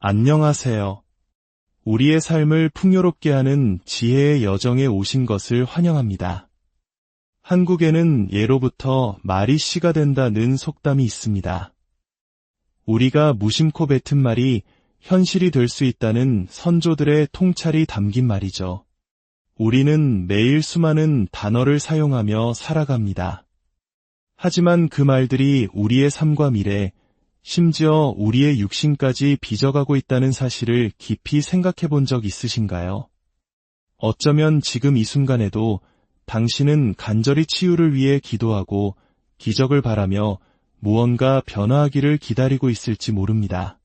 안녕하세요. 우리의 삶을 풍요롭게 하는 지혜의 여정에 오신 것을 환영합니다. 한국에는 예로부터 말이 씨가 된다는 속담이 있습니다. 우리가 무심코 뱉은 말이 현실이 될 수 있다는 선조들의 통찰이 담긴 말이죠. 우리는 매일 수많은 단어를 사용하며 살아갑니다. 하지만 그 말들이 우리의 삶과 미래, 심지어 우리의 육신까지 빚어가고 있다는 사실을 깊이 생각해 본 적 있으신가요? 어쩌면 지금 이 순간에도 당신은 간절히 치유를 위해 기도하고 기적을 바라며 무언가 변화하기를 기다리고 있을지 모릅니다.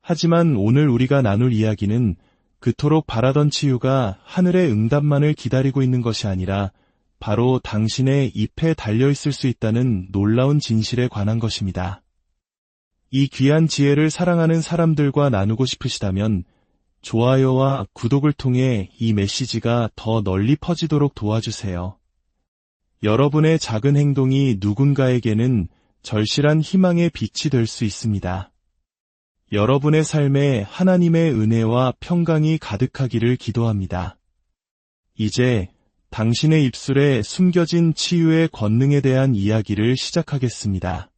하지만 오늘 우리가 나눌 이야기는 그토록 바라던 치유가 하늘의 응답만을 기다리고 있는 것이 아니라 바로 당신의 잎에 달려있을 수 있다는 놀라운 진실에 관한 것입니다. 이 귀한 지혜를 사랑하는 사람들과 나누고 싶으시다면 좋아요와 구독을 통해 이 메시지가 더 널리 퍼지도록 도와주세요. 여러분의 작은 행동이 누군가에게는 절실한 희망의 빛이 될 수 있습니다. 여러분의 삶에 하나님의 은혜와 평강이 가득하기를 기도합니다. 이제 당신의 입술에 숨겨진 치유의 권능에 대한 이야기를 시작하겠습니다.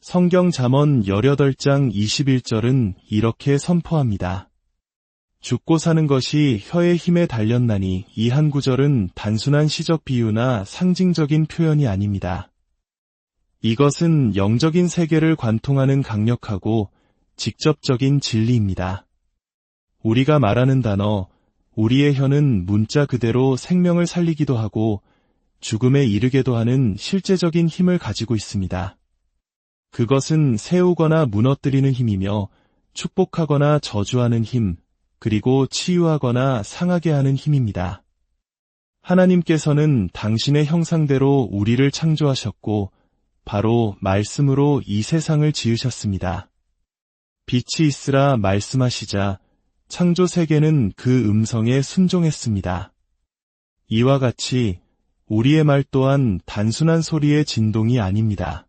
성경 잠언 18장 21절은 이렇게 선포합니다. 죽고 사는 것이 혀의 힘에 달렸나니. 이 한 구절은 단순한 시적 비유나 상징적인 표현이 아닙니다. 이것은 영적인 세계를 관통하는 강력하고 직접적인 진리입니다. 우리가 말하는 단어, 우리의 혀는 문자 그대로 생명을 살리기도 하고 죽음에 이르게도 하는 실제적인 힘을 가지고 있습니다. 그것은 세우거나 무너뜨리는 힘이며 축복하거나 저주하는 힘, 그리고 치유하거나 상하게 하는 힘입니다. 하나님께서는 당신의 형상대로 우리를 창조하셨고 바로 말씀으로 이 세상을 지으셨습니다. 빛이 있으라 말씀하시자 창조 세계는 그 음성에 순종했습니다. 이와 같이 우리의 말 또한 단순한 소리의 진동이 아닙니다.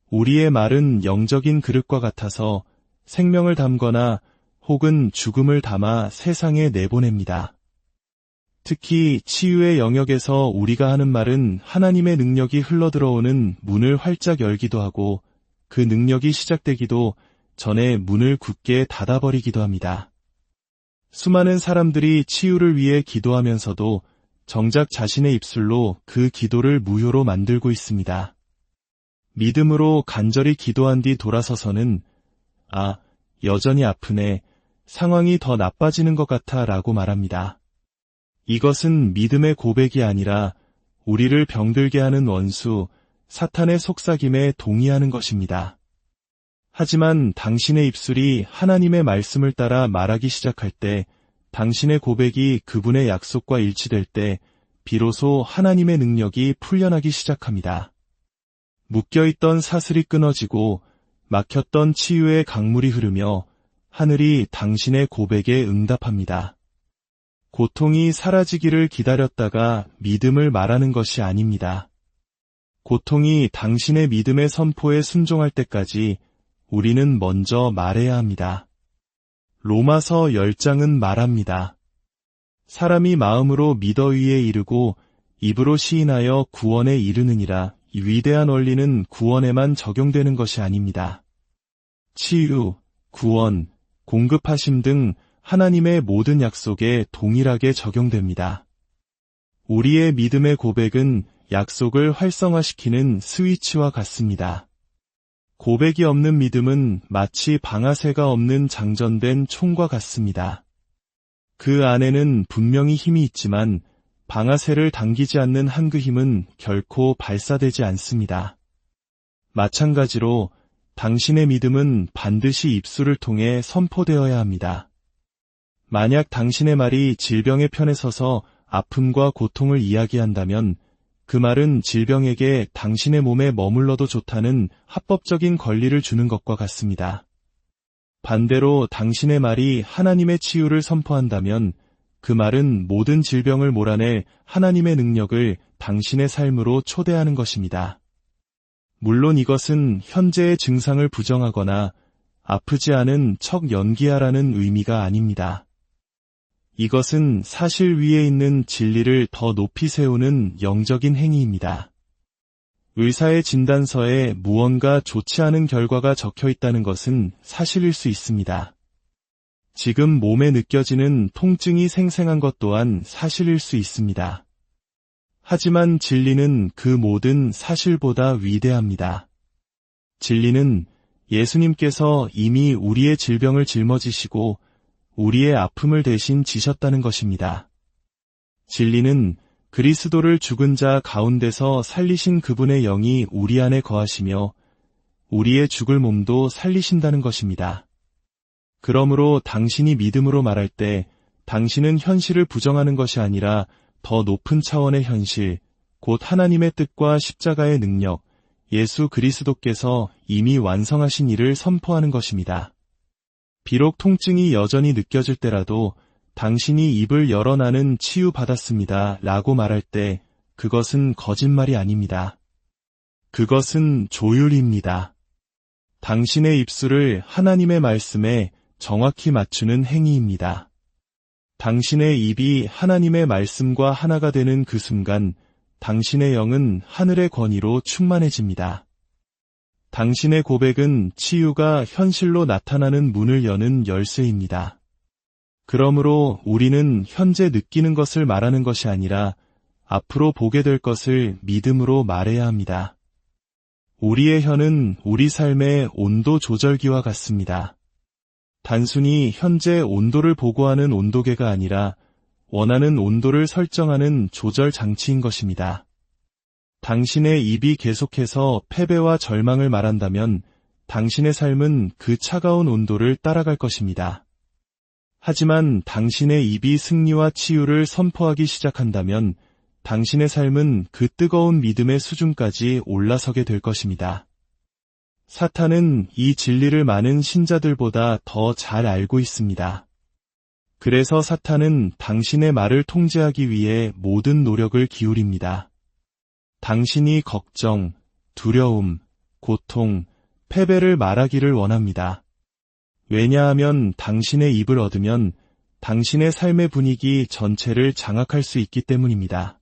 우리의 말은 영적인 그릇과 같아서 생명을 담거나 혹은 죽음을 담아 세상에 내보냅니다. 특히 치유의 영역에서 우리가 하는 말은 하나님의 능력이 흘러들어오는 문을 활짝 열기도 하고 그 능력이 시작되기도 전에 문을 굳게 닫아버리기도 합니다. 수많은 사람들이 치유를 위해 기도하면서도 정작 자신의 입술로 그 기도를 무효로 만들고 있습니다. 믿음으로 간절히 기도한 뒤 돌아서서는 여전히 아프네, 상황이 더 나빠지는 것 같아 라고 말합니다. 이것은 믿음의 고백이 아니라 우리를 병들게 하는 원수, 사탄의 속삭임에 동의하는 것입니다. 하지만 당신의 입술이 하나님의 말씀을 따라 말하기 시작할 때, 당신의 고백이 그분의 약속과 일치될 때 비로소 하나님의 능력이 풀려나기 시작합니다. 묶여있던 사슬이 끊어지고 막혔던 치유의 강물이 흐르며 하늘이 당신의 고백에 응답합니다. 고통이 사라지기를 기다렸다가 믿음을 말하는 것이 아닙니다. 고통이 당신의 믿음의 선포에 순종할 때까지 우리는 먼저 말해야 합니다. 로마서 10장은 말합니다. 사람이 마음으로 믿어 의에 이르고 입으로 시인하여 구원에 이르느니라. 이 위대한 원리는 구원에만 적용되는 것이 아닙니다. 치유, 구원, 공급하심 등 하나님의 모든 약속에 동일하게 적용됩니다. 우리의 믿음의 고백은 약속을 활성화시키는 스위치와 같습니다. 고백이 없는 믿음은 마치 방아쇠가 없는 장전된 총과 같습니다. 그 안에는 분명히 힘이 있지만 방아쇠를 당기지 않는 한 그 힘은 결코 발사되지 않습니다. 마찬가지로 당신의 믿음은 반드시 입술을 통해 선포되어야 합니다. 만약 당신의 말이 질병의 편에 서서 아픔과 고통을 이야기한다면 그 말은 질병에게 당신의 몸에 머물러도 좋다는 합법적인 권리를 주는 것과 같습니다. 반대로 당신의 말이 하나님의 치유를 선포한다면 그 말은 모든 질병을 몰아낼 하나님의 능력을 당신의 삶으로 초대하는 것입니다. 물론 이것은 현재의 증상을 부정하거나 아프지 않은 척 연기하라는 의미가 아닙니다. 이것은 사실 위에 있는 진리를 더 높이 세우는 영적인 행위입니다. 의사의 진단서에 무언가 좋지 않은 결과가 적혀 있다는 것은 사실일 수 있습니다. 지금 몸에 느껴지는 통증이 생생한 것 또한 사실일 수 있습니다. 하지만 진리는 그 모든 사실보다 위대합니다. 진리는 예수님께서 이미 우리의 질병을 짊어지시고 우리의 아픔을 대신 지셨다는 것입니다. 진리는 그리스도를 죽은 자 가운데서 살리신 그분의 영이 우리 안에 거하시며 우리의 죽을 몸도 살리신다는 것입니다. 그러므로 당신이 믿음으로 말할 때 당신은 현실을 부정하는 것이 아니라 더 높은 차원의 현실, 곧 하나님의 뜻과 십자가의 능력, 예수 그리스도께서 이미 완성하신 일을 선포하는 것입니다. 비록 통증이 여전히 느껴질 때라도 당신이 입을 열어 나는 치유받았습니다 라고 말할 때 그것은 거짓말이 아닙니다. 그것은 조율입니다. 당신의 입술을 하나님의 말씀에 정확히 맞추는 행위입니다. 당신의 입이 하나님의 말씀과 하나가 되는 그 순간 당신의 영은 하늘의 권위로 충만해집니다. 당신의 고백은 치유가 현실로 나타나는 문을 여는 열쇠입니다. 그러므로 우리는 현재 느끼는 것을 말하는 것이 아니라 앞으로 보게 될 것을 믿음으로 말해야 합니다. 우리의 혀는 우리 삶의 온도 조절기와 같습니다. 단순히 현재 온도를 보고하는 온도계가 아니라 원하는 온도를 설정하는 조절 장치인 것입니다. 당신의 입이 계속해서 패배와 절망을 말한다면 당신의 삶은 그 차가운 온도를 따라갈 것입니다. 하지만 당신의 입이 승리와 치유를 선포하기 시작한다면 당신의 삶은 그 뜨거운 믿음의 수준까지 올라서게 될 것입니다. 사탄은 이 진리를 많은 신자들보다 더 잘 알고 있습니다. 그래서 사탄은 당신의 말을 통제하기 위해 모든 노력을 기울입니다. 당신이 걱정, 두려움, 고통, 패배를 말하기를 원합니다. 왜냐하면 당신의 입을 얻으면 당신의 삶의 분위기 전체를 장악할 수 있기 때문입니다.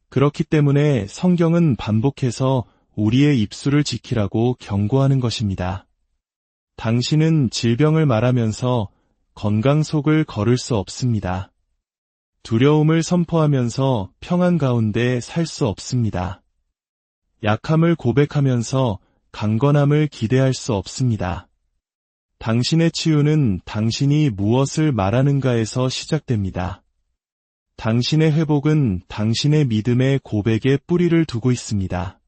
그렇기 때문에 성경은 반복해서 우리의 입술을 지키라고 경고하는 것입니다. 당신은 질병을 말하면서 건강 속을 걸을 수 없습니다. 두려움을 선포하면서 평안 가운데 살 수 없습니다. 약함을 고백하면서 강건함을 기대할 수 없습니다. 당신의 치유는 당신이 무엇을 말하는가에서 시작됩니다. 당신의 회복은 당신의 믿음의 고백에 뿌리를 두고 있습니다.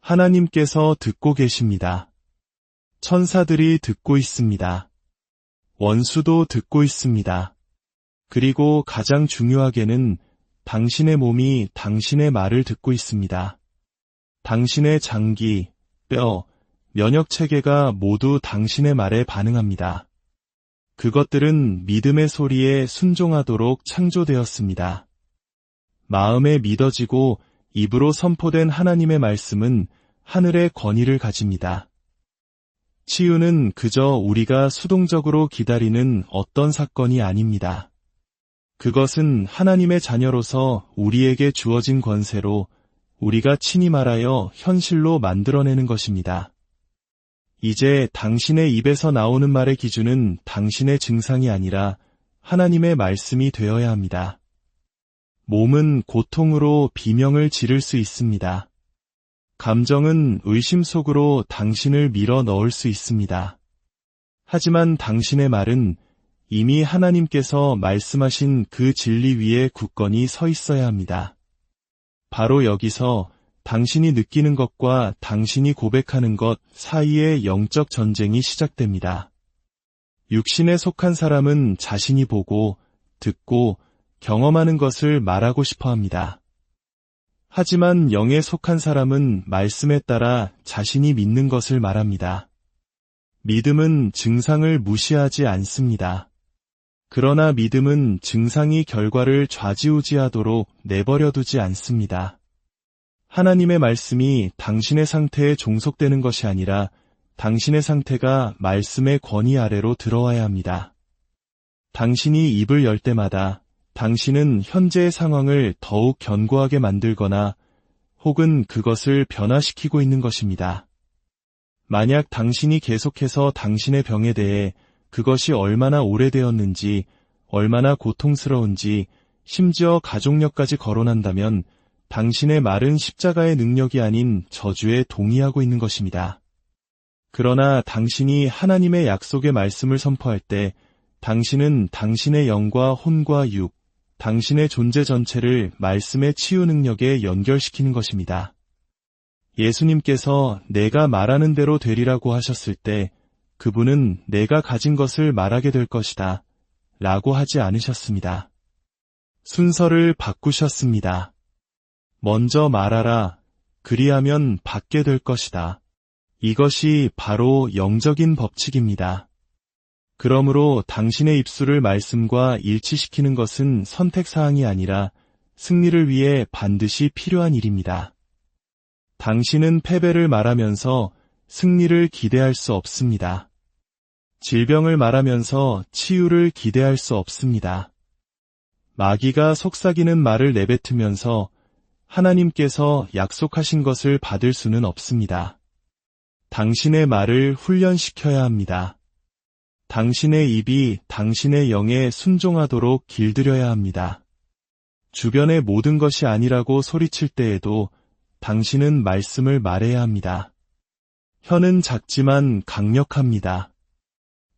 하나님께서 듣고 계십니다. 천사들이 듣고 있습니다. 원수도 듣고 있습니다. 그리고 가장 중요하게는 당신의 몸이 당신의 말을 듣고 있습니다. 당신의 장기, 뼈, 면역체계가 모두 당신의 말에 반응합니다. 그것들은 믿음의 소리에 순종하도록 창조되었습니다. 마음에 믿어지고 입으로 선포된 하나님의 말씀은 하늘의 권위를 가집니다. 치유는 그저 우리가 수동적으로 기다리는 어떤 사건이 아닙니다. 그것은 하나님의 자녀로서 우리에게 주어진 권세로 우리가 친히 말하여 현실로 만들어내는 것입니다. 이제 당신의 입에서 나오는 말의 기준은 당신의 증상이 아니라 하나님의 말씀이 되어야 합니다. 몸은 고통으로 비명을 지를 수 있습니다. 감정은 의심 속으로 당신을 밀어 넣을 수 있습니다. 하지만 당신의 말은 이미 하나님께서 말씀하신 그 진리 위에 굳건히 서 있어야 합니다. 바로 여기서 당신이 느끼는 것과 당신이 고백하는 것 사이의 영적 전쟁이 시작됩니다. 육신에 속한 사람은 자신이 보고, 듣고, 경험하는 것을 말하고 싶어 합니다. 하지만 영에 속한 사람은 말씀에 따라 자신이 믿는 것을 말합니다. 믿음은 증상을 무시하지 않습니다. 그러나 믿음은 증상이 결과를 좌지우지하도록 내버려두지 않습니다. 하나님의 말씀이 당신의 상태에 종속되는 것이 아니라 당신의 상태가 말씀의 권위 아래로 들어와야 합니다. 당신이 입을 열 때마다 당신은 현재의 상황을 더욱 견고하게 만들거나 혹은 그것을 변화시키고 있는 것입니다. 만약 당신이 계속해서 당신의 병에 대해 그것이 얼마나 오래되었는지, 얼마나 고통스러운지, 심지어 가족력까지 거론한다면 당신의 말은 십자가의 능력이 아닌 저주에 동의하고 있는 것입니다. 그러나 당신이 하나님의 약속의 말씀을 선포할 때 당신은 당신의 영과 혼과 육, 당신의 존재 전체를 말씀의 치유 능력에 연결시키는 것입니다. 예수님께서 내가 말하는 대로 되리라고 하셨을 때 그분은 내가 가진 것을 말하게 될 것이다 라고 하지 않으셨습니다. 순서를 바꾸셨습니다. 먼저 말하라. 그리하면 받게 될 것이다. 이것이 바로 영적인 법칙입니다. 그러므로 당신의 입술을 말씀과 일치시키는 것은 선택사항이 아니라 승리를 위해 반드시 필요한 일입니다. 당신은 패배를 말하면서 승리를 기대할 수 없습니다. 질병을 말하면서 치유를 기대할 수 없습니다. 마귀가 속삭이는 말을 내뱉으면서 하나님께서 약속하신 것을 받을 수는 없습니다. 당신의 말을 훈련시켜야 합니다. 당신의 입이 당신의 영에 순종하도록 길들여야 합니다. 주변의 모든 것이 아니라고 소리칠 때에도 당신은 말씀을 말해야 합니다. 혀는 작지만 강력합니다.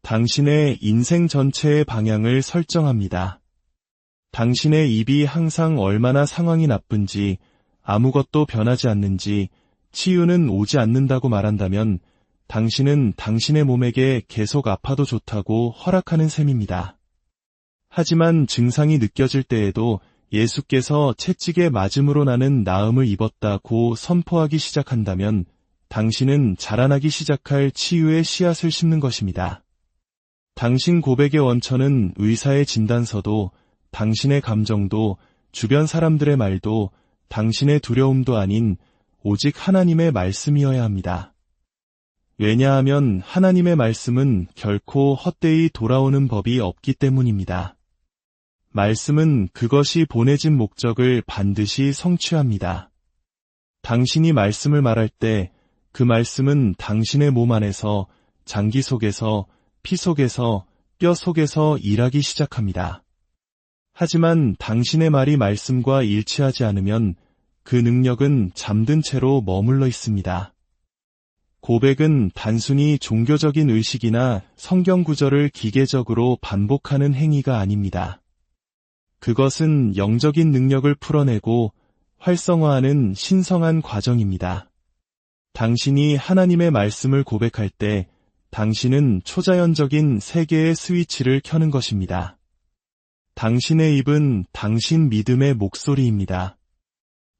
당신의 인생 전체의 방향을 설정합니다. 당신의 입이 항상 얼마나 상황이 나쁜지, 아무것도 변하지 않는지, 치유는 오지 않는다고 말한다면 당신은 당신의 몸에게 계속 아파도 좋다고 허락하는 셈입니다. 하지만 증상이 느껴질 때에도 예수께서 채찍에 맞음으로 나는 나음을 입었다고 선포하기 시작한다면 당신은 자라나기 시작할 치유의 씨앗을 심는 것입니다. 당신 고백의 원천은 의사의 진단서도, 당신의 감정도, 주변 사람들의 말도, 당신의 두려움도 아닌 오직 하나님의 말씀이어야 합니다. 왜냐하면 하나님의 말씀은 결코 헛되이 돌아오는 법이 없기 때문입니다. 말씀은 그것이 보내진 목적을 반드시 성취합니다. 당신이 말씀을 말할 때 그 말씀은 당신의 몸 안에서, 장기 속에서, 피 속에서, 뼈 속에서 일하기 시작합니다. 하지만 당신의 말이 말씀과 일치하지 않으면 그 능력은 잠든 채로 머물러 있습니다. 고백은 단순히 종교적인 의식이나 성경 구절을 기계적으로 반복하는 행위가 아닙니다. 그것은 영적인 능력을 풀어내고 활성화하는 신성한 과정입니다. 당신이 하나님의 말씀을 고백할 때 당신은 초자연적인 세계의 스위치를 켜는 것입니다. 당신의 입은 당신 믿음의 목소리입니다.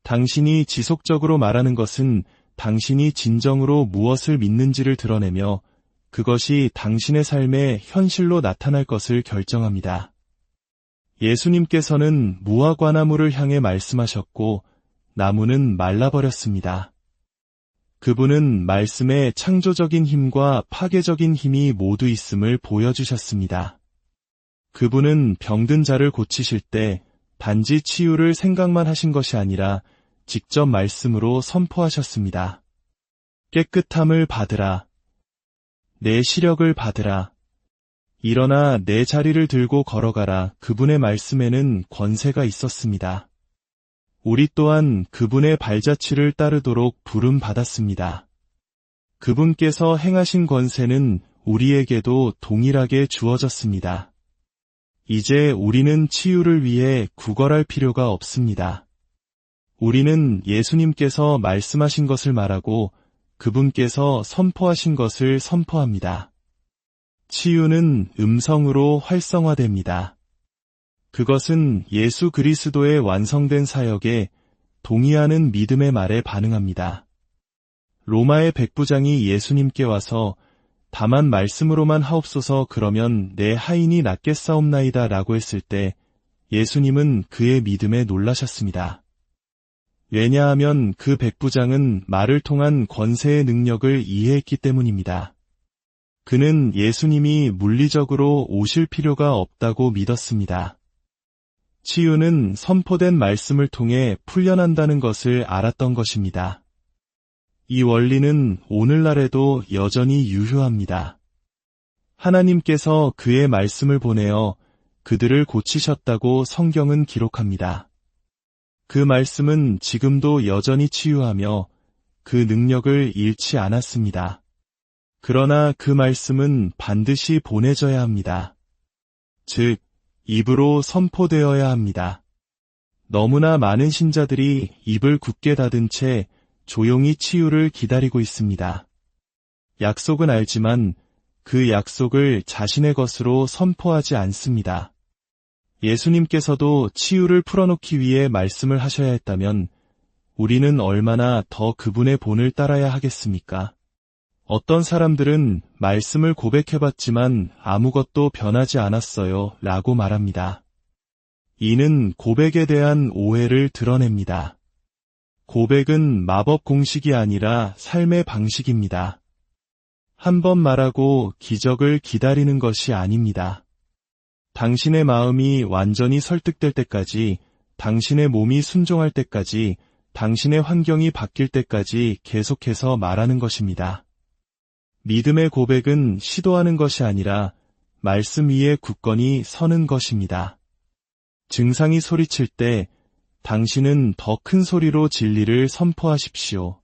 당신이 지속적으로 말하는 것은 당신이 진정으로 무엇을 믿는지를 드러내며 그것이 당신의 삶의 현실로 나타날 것을 결정합니다. 예수님께서는 무화과나무를 향해 말씀하셨고 나무는 말라버렸습니다. 그분은 말씀에 창조적인 힘과 파괴적인 힘이 모두 있음을 보여주셨습니다. 그분은 병든 자를 고치실 때 단지 치유를 생각만 하신 것이 아니라 직접 말씀으로 선포하셨습니다. 깨끗함을 받으라. 내 시력을 받으라. 일어나 내 자리를 들고 걸어가라. 그분의 말씀에는 권세가 있었습니다. 우리 또한 그분의 발자취를 따르도록 부름받았습니다. 그분께서 행하신 권세는 우리에게도 동일하게 주어졌습니다. 이제 우리는 치유를 위해 구걸할 필요가 없습니다. 우리는 예수님께서 말씀하신 것을 말하고 그분께서 선포하신 것을 선포합니다. 치유는 음성으로 활성화됩니다. 그것은 예수 그리스도의 완성된 사역에 동의하는 믿음의 말에 반응합니다. 로마의 백부장이 예수님께 와서 다만 말씀으로만 하옵소서 그러면 내 하인이 낫겠사옵나이다 라고 했을 때 예수님은 그의 믿음에 놀라셨습니다. 왜냐하면 그 백부장은 말을 통한 권세의 능력을 이해했기 때문입니다. 그는 예수님이 물리적으로 오실 필요가 없다고 믿었습니다. 치유는 선포된 말씀을 통해 풀려난다는 것을 알았던 것입니다. 이 원리는 오늘날에도 여전히 유효합니다. 하나님께서 그의 말씀을 보내어 그들을 고치셨다고 성경은 기록합니다. 그 말씀은 지금도 여전히 치유하며 그 능력을 잃지 않았습니다. 그러나 그 말씀은 반드시 보내져야 합니다. 즉, 입으로 선포되어야 합니다. 너무나 많은 신자들이 입을 굳게 닫은 채 조용히 치유를 기다리고 있습니다. 약속은 알지만 그 약속을 자신의 것으로 선포하지 않습니다. 예수님께서도 치유를 풀어놓기 위해 말씀을 하셔야 했다면 우리는 얼마나 더 그분의 본을 따라야 하겠습니까? 어떤 사람들은 말씀을 고백해봤지만 아무것도 변하지 않았어요 라고 말합니다. 이는 고백에 대한 오해를 드러냅니다. 고백은 마법 공식이 아니라 삶의 방식입니다. 한 번 말하고 기적을 기다리는 것이 아닙니다. 당신의 마음이 완전히 설득될 때까지, 당신의 몸이 순종할 때까지, 당신의 환경이 바뀔 때까지 계속해서 말하는 것입니다. 믿음의 고백은 시도하는 것이 아니라 말씀 위에 굳건히 서는 것입니다. 증상이 소리칠 때 당신은 더 큰 소리로 진리를 선포하십시오.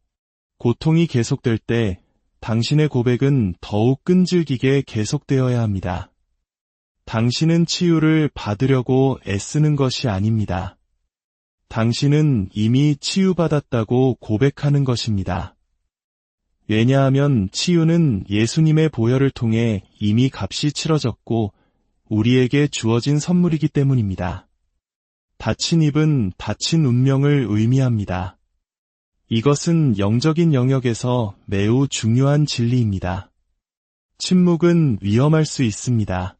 고통이 계속될 때 당신의 고백은 더욱 끈질기게 계속되어야 합니다. 당신은 치유를 받으려고 애쓰는 것이 아닙니다. 당신은 이미 치유받았다고 고백하는 것입니다. 왜냐하면 치유는 예수님의 보혈을 통해 이미 값이 치러졌고 우리에게 주어진 선물이기 때문입니다. 닫힌 입은 닫힌 운명을 의미합니다. 이것은 영적인 영역에서 매우 중요한 진리입니다. 침묵은 위험할 수 있습니다.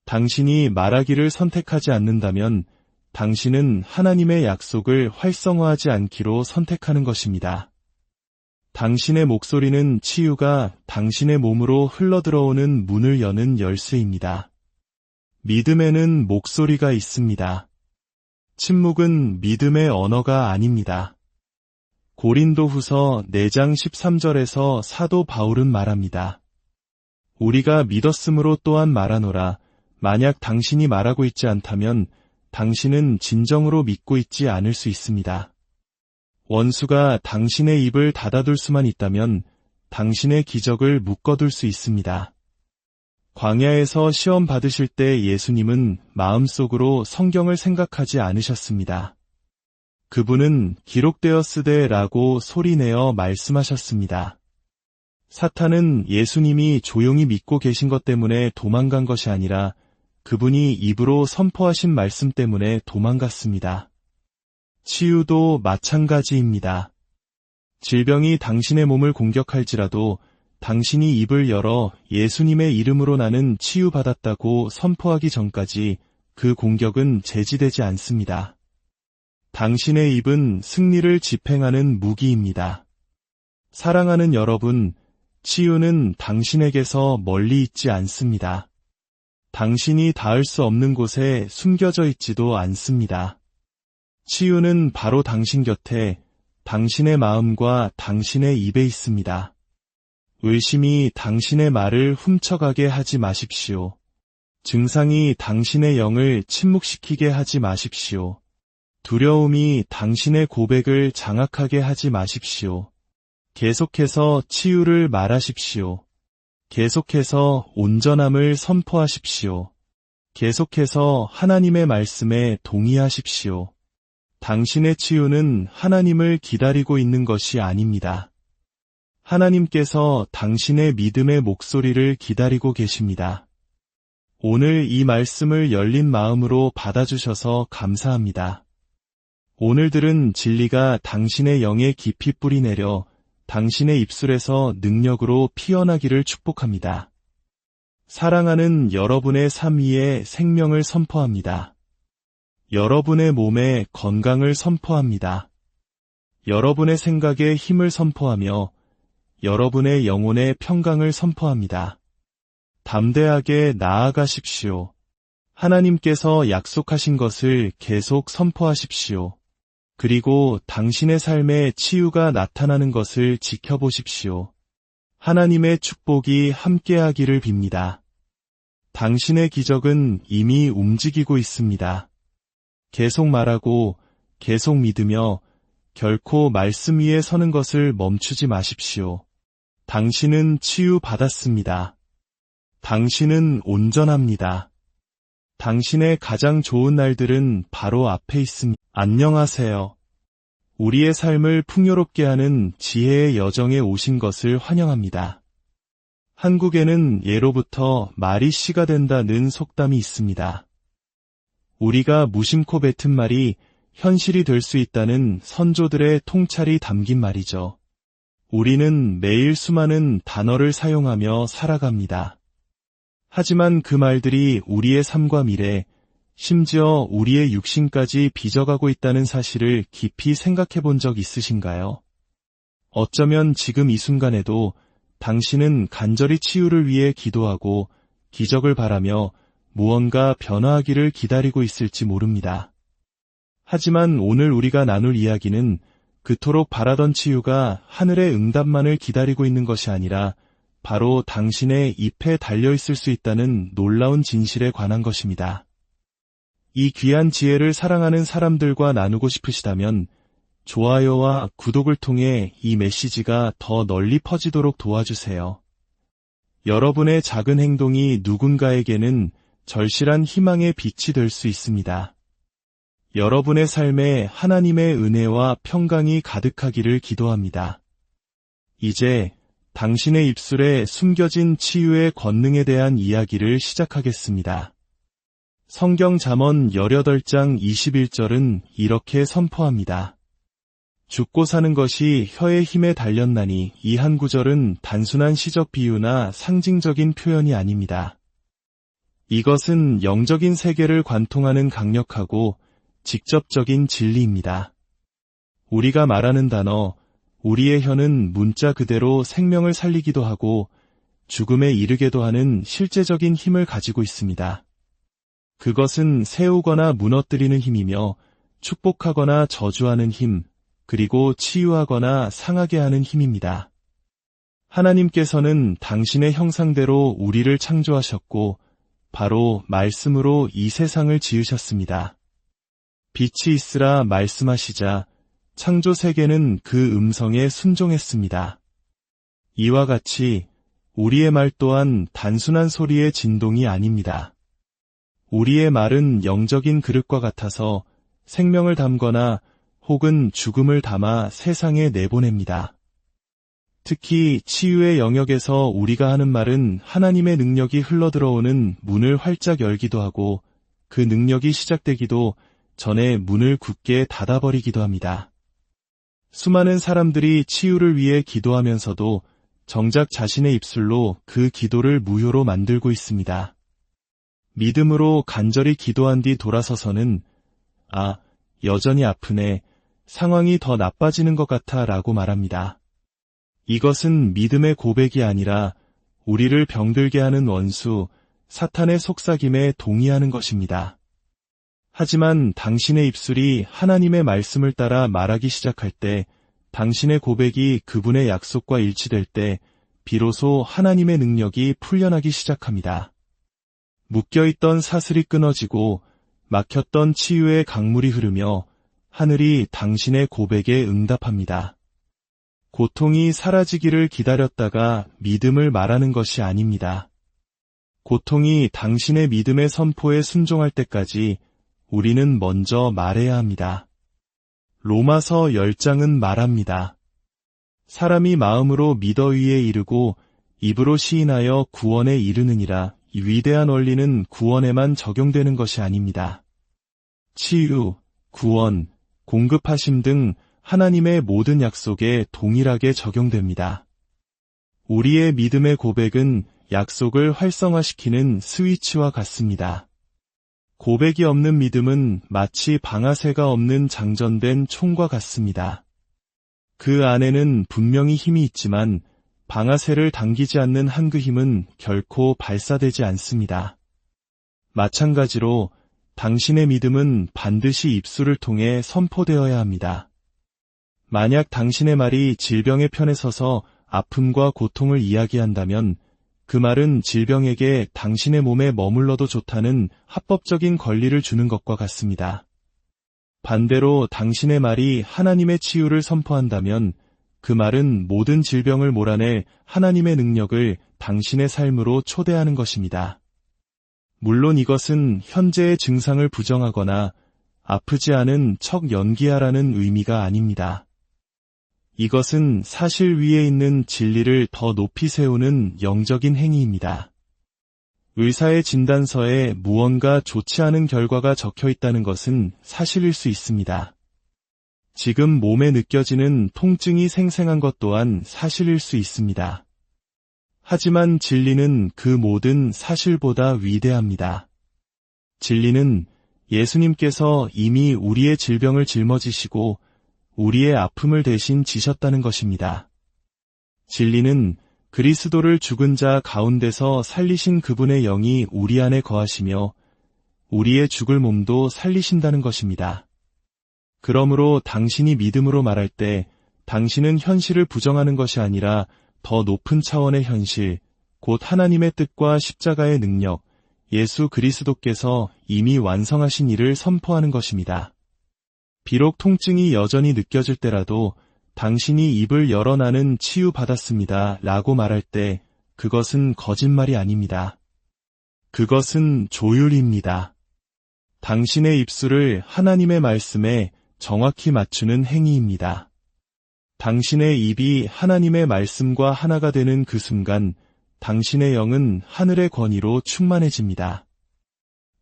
당신이 말하기를 선택하지 않는다면 당신은 하나님의 약속을 활성화하지 않기로 선택하는 것입니다. 당신의 목소리는 치유가 당신의 몸으로 흘러들어오는 문을 여는 열쇠입니다. 믿음에는 목소리가 있습니다. 침묵은 믿음의 언어가 아닙니다. 고린도후서 4장 13절에서 사도 바울은 말합니다. 우리가 믿었으므로 또한 말하노라. 만약 당신이 말하고 있지 않다면 당신은 진정으로 믿고 있지 않을 수 있습니다. 원수가 당신의 입을 닫아둘 수만 있다면 당신의 기적을 묶어둘 수 있습니다. 광야에서 시험 받으실 때 예수님은 마음속으로 성경을 생각하지 않으셨습니다. 그분은 기록되었으되 라고 소리내어 말씀하셨습니다. 사탄은 예수님이 조용히 믿고 계신 것 때문에 도망간 것이 아니라 그분이 입으로 선포하신 말씀 때문에 도망갔습니다. 치유도 마찬가지입니다. 질병이 당신의 몸을 공격할지라도 당신이 입을 열어 예수님의 이름으로 나는 치유받았다고 선포하기 전까지 그 공격은 제지되지 않습니다. 당신의 입은 승리를 집행하는 무기입니다. 사랑하는 여러분, 치유는 당신에게서 멀리 있지 않습니다. 당신이 닿을 수 없는 곳에 숨겨져 있지도 않습니다. 치유는 바로 당신 곁에 당신의 마음과 당신의 입에 있습니다. 의심이 당신의 말을 훔쳐가게 하지 마십시오. 증상이 당신의 영을 침묵시키게 하지 마십시오. 두려움이 당신의 고백을 장악하게 하지 마십시오. 계속해서 치유를 말하십시오. 계속해서 온전함을 선포하십시오. 계속해서 하나님의 말씀에 동의하십시오. 당신의 치유는 하나님을 기다리고 있는 것이 아닙니다. 하나님께서 당신의 믿음의 목소리를 기다리고 계십니다. 오늘 이 말씀을 열린 마음으로 받아주셔서 감사합니다. 오늘 들은 진리가 당신의 영에 깊이 뿌리내려 당신의 입술에서 능력으로 피어나기를 축복합니다. 사랑하는 여러분의 삶 위에 생명을 선포합니다. 여러분의 몸에 건강을 선포합니다. 여러분의 생각에 힘을 선포하며 여러분의 영혼의 평강을 선포합니다. 담대하게 나아가십시오. 하나님께서 약속하신 것을 계속 선포하십시오. 그리고 당신의 삶에 치유가 나타나는 것을 지켜보십시오. 하나님의 축복이 함께하기를 빕니다. 당신의 기적은 이미 움직이고 있습니다. 계속 말하고 계속 믿으며 결코 말씀 위에 서는 것을 멈추지 마십시오. 당신은 치유받았습니다. 당신은 온전합니다. 당신의 가장 좋은 날들은 바로 앞에 있습니다. 안녕하세요. 우리의 삶을 풍요롭게 하는 지혜의 여정에 오신 것을 환영합니다. 한국에는 예로부터 말이 씨가 된다는 속담이 있습니다. 우리가 무심코 뱉은 말이 현실이 될 수 있다는 선조들의 통찰이 담긴 말이죠. 우리는 매일 수많은 단어를 사용하며 살아갑니다. 하지만 그 말들이 우리의 삶과 미래, 심지어 우리의 육신까지 빚어가고 있다는 사실을 깊이 생각해 본 적 있으신가요? 어쩌면 지금 이 순간에도 당신은 간절히 치유를 위해 기도하고 기적을 바라며 무언가 변화하기를 기다리고 있을지 모릅니다. 하지만 오늘 우리가 나눌 이야기는 그토록 바라던 치유가 하늘의 응답만을 기다리고 있는 것이 아니라 바로 당신의 잎에 달려있을 수 있다는 놀라운 진실에 관한 것입니다. 이 귀한 지혜를 사랑하는 사람들과 나누고 싶으시다면 좋아요와 구독을 통해 이 메시지가 더 널리 퍼지도록 도와주세요. 여러분의 작은 행동이 누군가에게는 절실한 희망의 빛이 될 수 있습니다. 여러분의 삶에 하나님의 은혜와 평강이 가득하기를 기도합니다. 이제 당신의 입술에 숨겨진 치유의 권능에 대한 이야기를 시작하겠습니다. 성경 잠언 18장 21절은 이렇게 선포합니다. 죽고 사는 것이 혀의 힘에 달렸나니. 이 한 구절은 단순한 시적 비유나 상징적인 표현이 아닙니다. 이것은 영적인 세계를 관통하는 강력하고 직접적인 진리입니다. 우리가 말하는 단어, 우리의 혀는 문자 그대로 생명을 살리기도 하고 죽음에 이르게도 하는 실제적인 힘을 가지고 있습니다. 그것은 세우거나 무너뜨리는 힘이며 축복하거나 저주하는 힘, 그리고 치유하거나 상하게 하는 힘입니다. 하나님께서는 당신의 형상대로 우리를 창조하셨고 바로 말씀으로 이 세상을 지으셨습니다. 빛이 있으라 말씀하시자 창조 세계는 그 음성에 순종했습니다. 이와 같이 우리의 말 또한 단순한 소리의 진동이 아닙니다. 우리의 말은 영적인 그릇과 같아서 생명을 담거나 혹은 죽음을 담아 세상에 내보냅니다. 특히 치유의 영역에서 우리가 하는 말은 하나님의 능력이 흘러들어오는 문을 활짝 열기도 하고 그 능력이 시작되기도 전에 문을 굳게 닫아버리기도 합니다. 수많은 사람들이 치유를 위해 기도하면서도 정작 자신의 입술로 그 기도를 무효로 만들고 있습니다. 믿음으로 간절히 기도한 뒤 돌아서서는 여전히 아프네, 상황이 더 나빠지는 것 같아 라고 말합니다. 이것은 믿음의 고백이 아니라 우리를 병들게 하는 원수, 사탄의 속삭임에 동의하는 것입니다. 하지만 당신의 입술이 하나님의 말씀을 따라 말하기 시작할 때, 당신의 고백이 그분의 약속과 일치될 때 비로소 하나님의 능력이 풀려나기 시작합니다. 묶여있던 사슬이 끊어지고 막혔던 치유의 강물이 흐르며 하늘이 당신의 고백에 응답합니다. 고통이 사라지기를 기다렸다가 믿음을 말하는 것이 아닙니다. 고통이 당신의 믿음의 선포에 순종할 때까지 우리는 먼저 말해야 합니다. 로마서 10장은 말합니다. 사람이 마음으로 믿어 의에 이르고 입으로 시인하여 구원에 이르느니라. 이 위대한 원리는 구원에만 적용되는 것이 아닙니다. 치유, 구원, 공급하심 등 하나님의 모든 약속에 동일하게 적용됩니다. 우리의 믿음의 고백은 약속을 활성화시키는 스위치와 같습니다. 고백이 없는 믿음은 마치 방아쇠가 없는 장전된 총과 같습니다. 그 안에는 분명히 힘이 있지만 방아쇠를 당기지 않는 한 그 힘은 결코 발사되지 않습니다. 마찬가지로 당신의 믿음은 반드시 입술을 통해 선포되어야 합니다. 만약 당신의 말이 질병의 편에 서서 아픔과 고통을 이야기한다면 그 말은 질병에게 당신의 몸에 머물러도 좋다는 합법적인 권리를 주는 것과 같습니다. 반대로 당신의 말이 하나님의 치유를 선포한다면 그 말은 모든 질병을 몰아낼 하나님의 능력을 당신의 삶으로 초대하는 것입니다. 물론 이것은 현재의 증상을 부정하거나 아프지 않은 척 연기하라는 의미가 아닙니다. 이것은 사실 위에 있는 진리를 더 높이 세우는 영적인 행위입니다. 의사의 진단서에 무언가 좋지 않은 결과가 적혀 있다는 것은 사실일 수 있습니다. 지금 몸에 느껴지는 통증이 생생한 것 또한 사실일 수 있습니다. 하지만 진리는 그 모든 사실보다 위대합니다. 진리는 예수님께서 이미 우리의 질병을 짊어지시고 우리의 아픔을 대신 지셨다는 것입니다. 진리는 그리스도를 죽은 자 가운데서 살리신 그분의 영이 우리 안에 거하시며 우리의 죽을 몸도 살리신다는 것입니다. 그러므로 당신이 믿음으로 말할 때 당신은 현실을 부정하는 것이 아니라 더 높은 차원의 현실, 곧 하나님의 뜻과 십자가의 능력, 예수 그리스도께서 이미 완성하신 일을 선포하는 것입니다. 비록 통증이 여전히 느껴질 때라도 당신이 입을 열어 나는 치유받았습니다 라고 말할 때 그것은 거짓말이 아닙니다. 그것은 조율입니다. 당신의 입술을 하나님의 말씀에 정확히 맞추는 행위입니다. 당신의 입이 하나님의 말씀과 하나가 되는 그 순간 당신의 영은 하늘의 권위로 충만해집니다.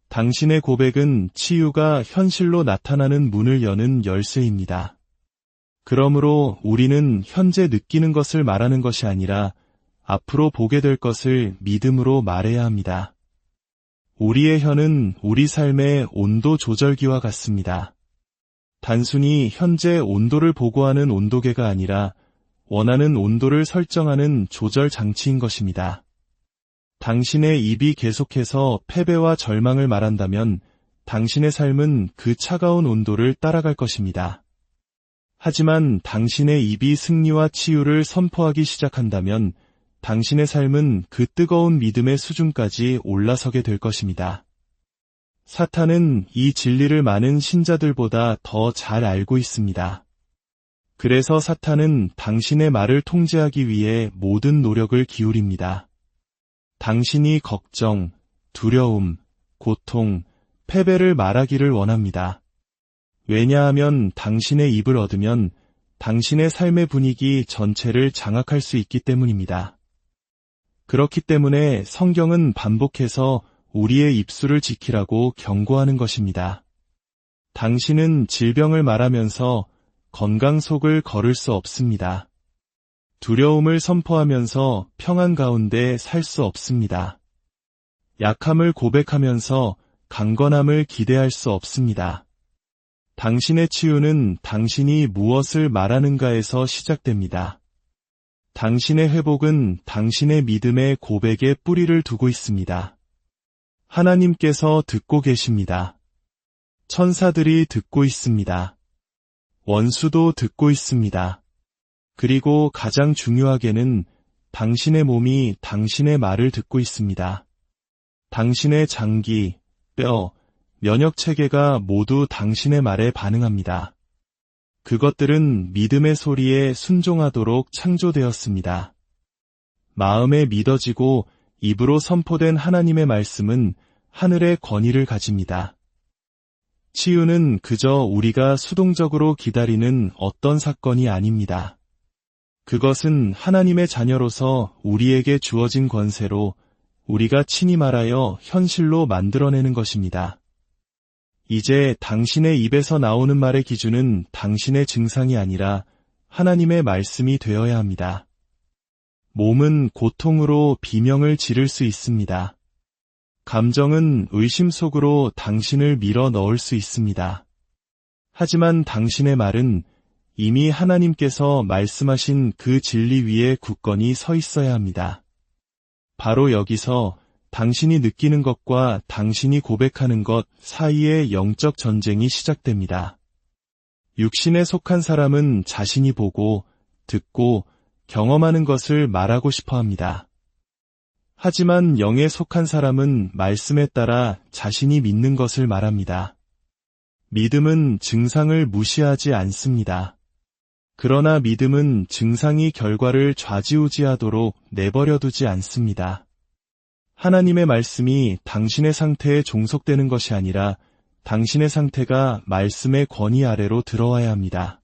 당신의 고백은 치유가 현실로 나타나는 문을 여는 열쇠입니다. 그러므로 우리는 현재 느끼는 것을 말하는 것이 아니라 앞으로 보게 될 것을 믿음으로 말해야 합니다. 우리의 혀는 우리 삶의 온도 조절기와 같습니다. 단순히 현재 온도를 보고하는 온도계가 아니라 원하는 온도를 설정하는 조절 장치인 것입니다. 당신의 입이 계속해서 패배와 절망을 말한다면 당신의 삶은 그 차가운 온도를 따라갈 것입니다. 하지만 당신의 입이 승리와 치유를 선포하기 시작한다면 당신의 삶은 그 뜨거운 믿음의 수준까지 올라서게 될 것입니다. 사탄은 이 진리를 많은 신자들보다 더 잘 알고 있습니다. 그래서 사탄은 당신의 말을 통제하기 위해 모든 노력을 기울입니다. 당신이 걱정, 두려움, 고통, 패배를 말하기를 원합니다. 왜냐하면 당신의 입을 얻으면 당신의 삶의 분위기 전체를 장악할 수 있기 때문입니다. 그렇기 때문에 성경은 반복해서 우리의 입술을 지키라고 경고하는 것입니다. 당신은 질병을 말하면서 건강 속을 걸을 수 없습니다. 두려움을 선포하면서 평안 가운데 살 수 없습니다. 약함을 고백하면서 강건함을 기대할 수 없습니다. 당신의 치유는 당신이 무엇을 말하는가에서 시작됩니다. 당신의 회복은 당신의 믿음의 고백에 뿌리를 두고 있습니다. 하나님께서 듣고 계십니다. 천사들이 듣고 있습니다. 원수도 듣고 있습니다. 그리고 가장 중요하게는 당신의 몸이 당신의 말을 듣고 있습니다. 당신의 장기, 뼈, 면역체계가 모두 당신의 말에 반응합니다. 그것들은 믿음의 소리에 순종하도록 창조되었습니다. 마음에 믿어지고 입으로 선포된 하나님의 말씀은 하늘의 권위를 가집니다. 치유는 그저 우리가 수동적으로 기다리는 어떤 사건이 아닙니다. 그것은 하나님의 자녀로서 우리에게 주어진 권세로 우리가 친히 말하여 현실로 만들어내는 것입니다. 이제 당신의 입에서 나오는 말의 기준은 당신의 증상이 아니라 하나님의 말씀이 되어야 합니다. 몸은 고통으로 비명을 지를 수 있습니다. 감정은 의심 속으로 당신을 밀어 넣을 수 있습니다. 하지만 당신의 말은 이미 하나님께서 말씀하신 그 진리 위에 굳건히 서 있어야 합니다. 바로 여기서 당신이 느끼는 것과 당신이 고백하는 것 사이의 영적 전쟁이 시작됩니다. 육신에 속한 사람은 자신이 보고, 듣고, 경험하는 것을 말하고 싶어 합니다. 하지만 영에 속한 사람은 말씀에 따라 자신이 믿는 것을 말합니다. 믿음은 증상을 무시하지 않습니다. 그러나 믿음은 증상이 결과를 좌지우지하도록 내버려두지 않습니다. 하나님의 말씀이 당신의 상태에 종속되는 것이 아니라 당신의 상태가 말씀의 권위 아래로 들어와야 합니다.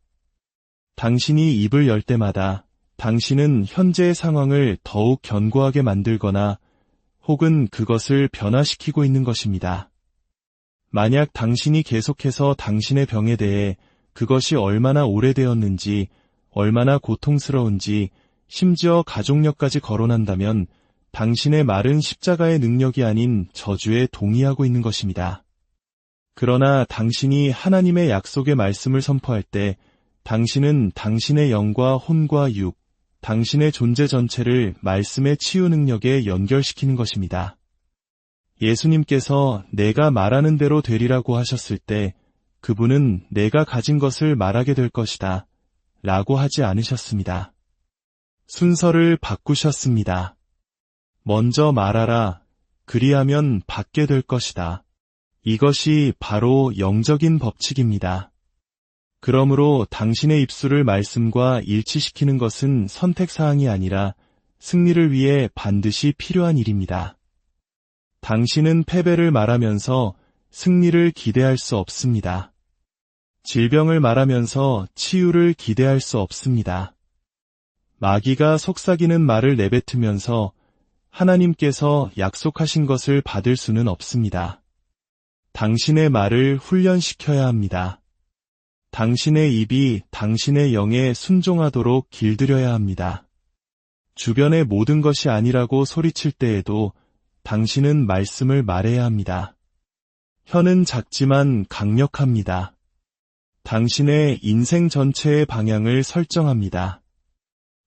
당신이 입을 열 때마다 당신은 현재의 상황을 더욱 견고하게 만들거나 혹은 그것을 변화시키고 있는 것입니다. 만약 당신이 계속해서 당신의 병에 대해 그것이 얼마나 오래되었는지, 얼마나 고통스러운지, 심지어 가족력까지 거론한다면 당신의 말은 십자가의 능력이 아닌 저주에 동의하고 있는 것입니다. 그러나 당신이 하나님의 약속의 말씀을 선포할 때 당신은 당신의 영과 혼과 육, 당신의 존재 전체를 말씀의 치유 능력에 연결시키는 것입니다. 예수님께서 내가 말하는 대로 되리라고 하셨을 때 그분은 내가 가진 것을 말하게 될 것이다 라고 하지 않으셨습니다. 순서를 바꾸셨습니다. 먼저 말하라. 그리하면 받게 될 것이다. 이것이 바로 영적인 법칙입니다. 그러므로 당신의 입술을 말씀과 일치시키는 것은 선택사항이 아니라 승리를 위해 반드시 필요한 일입니다. 당신은 패배를 말하면서 승리를 기대할 수 없습니다. 질병을 말하면서 치유를 기대할 수 없습니다. 마귀가 속삭이는 말을 내뱉으면서 하나님께서 약속하신 것을 받을 수는 없습니다. 당신의 말을 훈련시켜야 합니다. 당신의 입이 당신의 영에 순종하도록 길들여야 합니다. 주변의 모든 것이 아니라고 소리칠 때에도 당신은 말씀을 말해야 합니다. 혀는 작지만 강력합니다. 당신의 인생 전체의 방향을 설정합니다.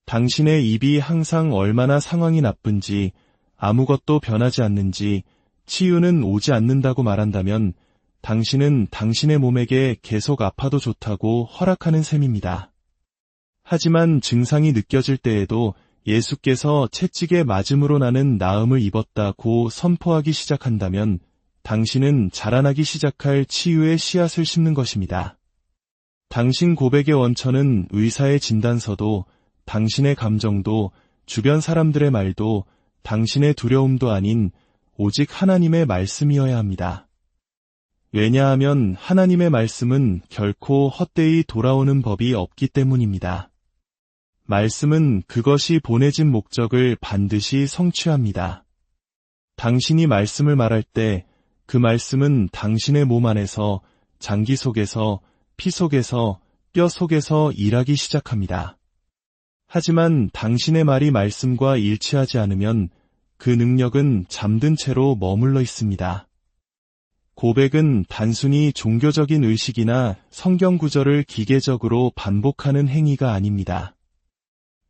당신의 입이 항상 얼마나 상황이 나쁜지, 아무것도 변하지 않는지, 치유는 오지 않는다고 말한다면 당신은 당신의 몸에게 계속 아파도 좋다고 허락하는 셈입니다. 하지만 증상이 느껴질 때에도 예수께서 채찍에 맞음으로 나는 나음을 입었다고 선포하기 시작한다면 당신은 자라나기 시작할 치유의 씨앗을 심는 것입니다. 당신 고백의 원천은 의사의 진단서도, 당신의 감정도, 주변 사람들의 말도, 당신의 두려움도 아닌 오직 하나님의 말씀이어야 합니다. 왜냐하면 하나님의 말씀은 결코 헛되이 돌아오는 법이 없기 때문입니다. 말씀은 그것이 보내진 목적을 반드시 성취합니다. 당신이 말씀을 말할 때 그 말씀은 당신의 몸 안에서, 장기 속에서, 피 속에서, 뼈 속에서 일하기 시작합니다. 하지만 당신의 말이 말씀과 일치하지 않으면 그 능력은 잠든 채로 머물러 있습니다. 고백은 단순히 종교적인 의식이나 성경 구절을 기계적으로 반복하는 행위가 아닙니다.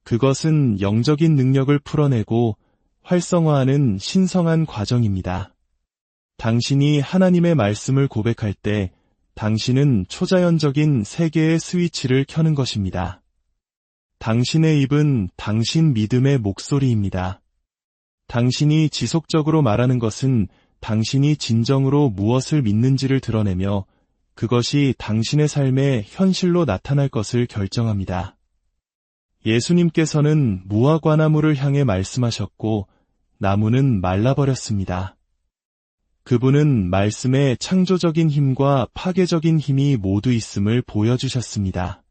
그것은 영적인 능력을 풀어내고 활성화하는 신성한 과정입니다. 당신이 하나님의 말씀을 고백할 때 당신은 초자연적인 세계의 스위치를 켜는 것입니다. 당신의 입은 당신 믿음의 목소리입니다. 당신이 지속적으로 말하는 것은 당신이 진정으로 무엇을 믿는지를 드러내며 그것이 당신의 삶의 현실로 나타날 것을 결정합니다. 예수님께서는 무화과나무를 향해 말씀하셨고 나무는 말라버렸습니다. 그분은 말씀에 창조적인 힘과 파괴적인 힘이 모두 있음을 보여주셨습니다.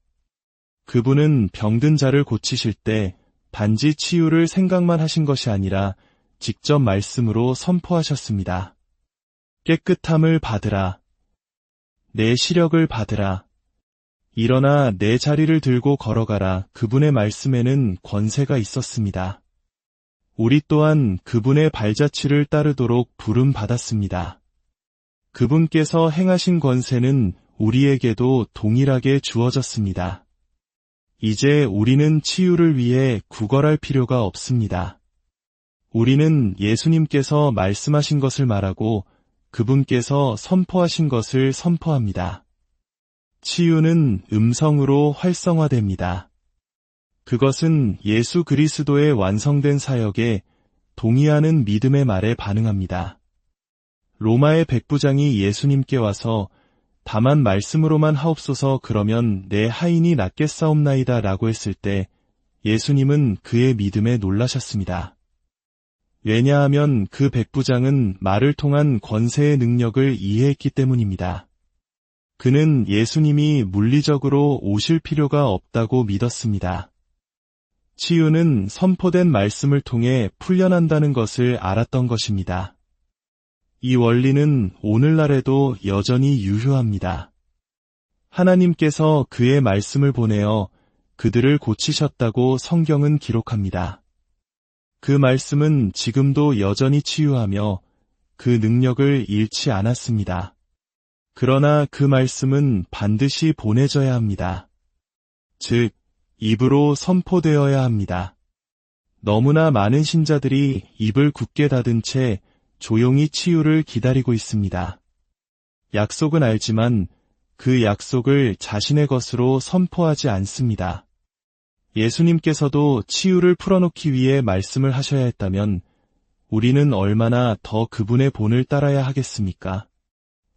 그분은 병든 자를 고치실 때 단지 치유를 생각만 하신 것이 아니라 직접 말씀으로 선포하셨습니다. 깨끗함을 받으라. 내 시력을 받으라. 일어나 내 자리를 들고 걸어가라. 그분의 말씀에는 권세가 있었습니다. 우리 또한 그분의 발자취를 따르도록 부름받았습니다. 그분께서 행하신 권세는 우리에게도 동일하게 주어졌습니다. 이제 우리는 치유를 위해 구걸할 필요가 없습니다. 우리는 예수님께서 말씀하신 것을 말하고 그분께서 선포하신 것을 선포합니다. 치유는 음성으로 활성화됩니다. 그것은 예수 그리스도의 완성된 사역에 동의하는 믿음의 말에 반응합니다. 로마의 백부장이 예수님께 와서 다만 말씀으로만 하옵소서 그러면 내 하인이 낫겠사옵나이다 라고 했을 때 예수님은 그의 믿음에 놀라셨습니다. 왜냐하면 그 백부장은 말을 통한 권세의 능력을 이해했기 때문입니다. 그는 예수님이 물리적으로 오실 필요가 없다고 믿었습니다. 치유는 선포된 말씀을 통해 풀려난다는 것을 알았던 것입니다. 이 원리는 오늘날에도 여전히 유효합니다. 하나님께서 그의 말씀을 보내어 그들을 고치셨다고 성경은 기록합니다. 그 말씀은 지금도 여전히 치유하며 그 능력을 잃지 않았습니다. 그러나 그 말씀은 반드시 보내져야 합니다. 즉, 입으로 선포되어야 합니다. 너무나 많은 신자들이 입을 굳게 닫은 채 조용히 치유를 기다리고 있습니다. 약속은 알지만 그 약속을 자신의 것으로 선포하지 않습니다. 예수님께서도 치유를 풀어놓기 위해 말씀을 하셔야 했다면 우리는 얼마나 더 그분의 본을 따라야 하겠습니까?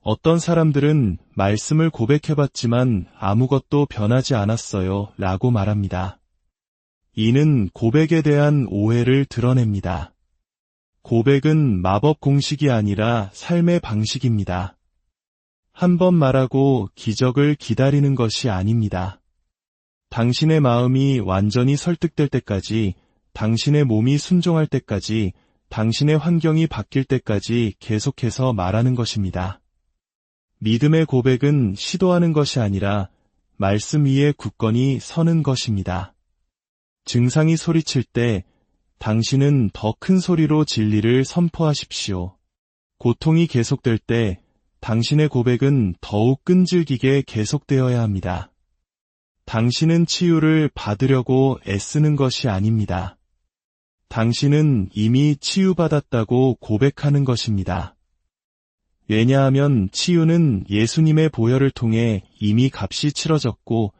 어떤 사람들은 말씀을 고백해봤지만 아무것도 변하지 않았어요 라고 말합니다. 이는 고백에 대한 오해를 드러냅니다. 고백은 마법 공식이 아니라 삶의 방식입니다. 한 번 말하고 기적을 기다리는 것이 아닙니다. 당신의 마음이 완전히 설득될 때까지, 당신의 몸이 순종할 때까지, 당신의 환경이 바뀔 때까지 계속해서 말하는 것입니다. 믿음의 고백은 시도하는 것이 아니라 말씀 위에 굳건히 서는 것입니다. 증상이 소리칠 때 당신은 더 큰 소리로 진리를 선포하십시오. 고통이 계속될 때 당신의 고백은 더욱 끈질기게 계속되어야 합니다. 당신은 치유를 받으려고 애쓰는 것이 아닙니다. 당신은 이미 치유받았다고 고백하는 것입니다. 왜냐하면 치유는 예수님의 보혈을 통해 이미 값이 치러졌고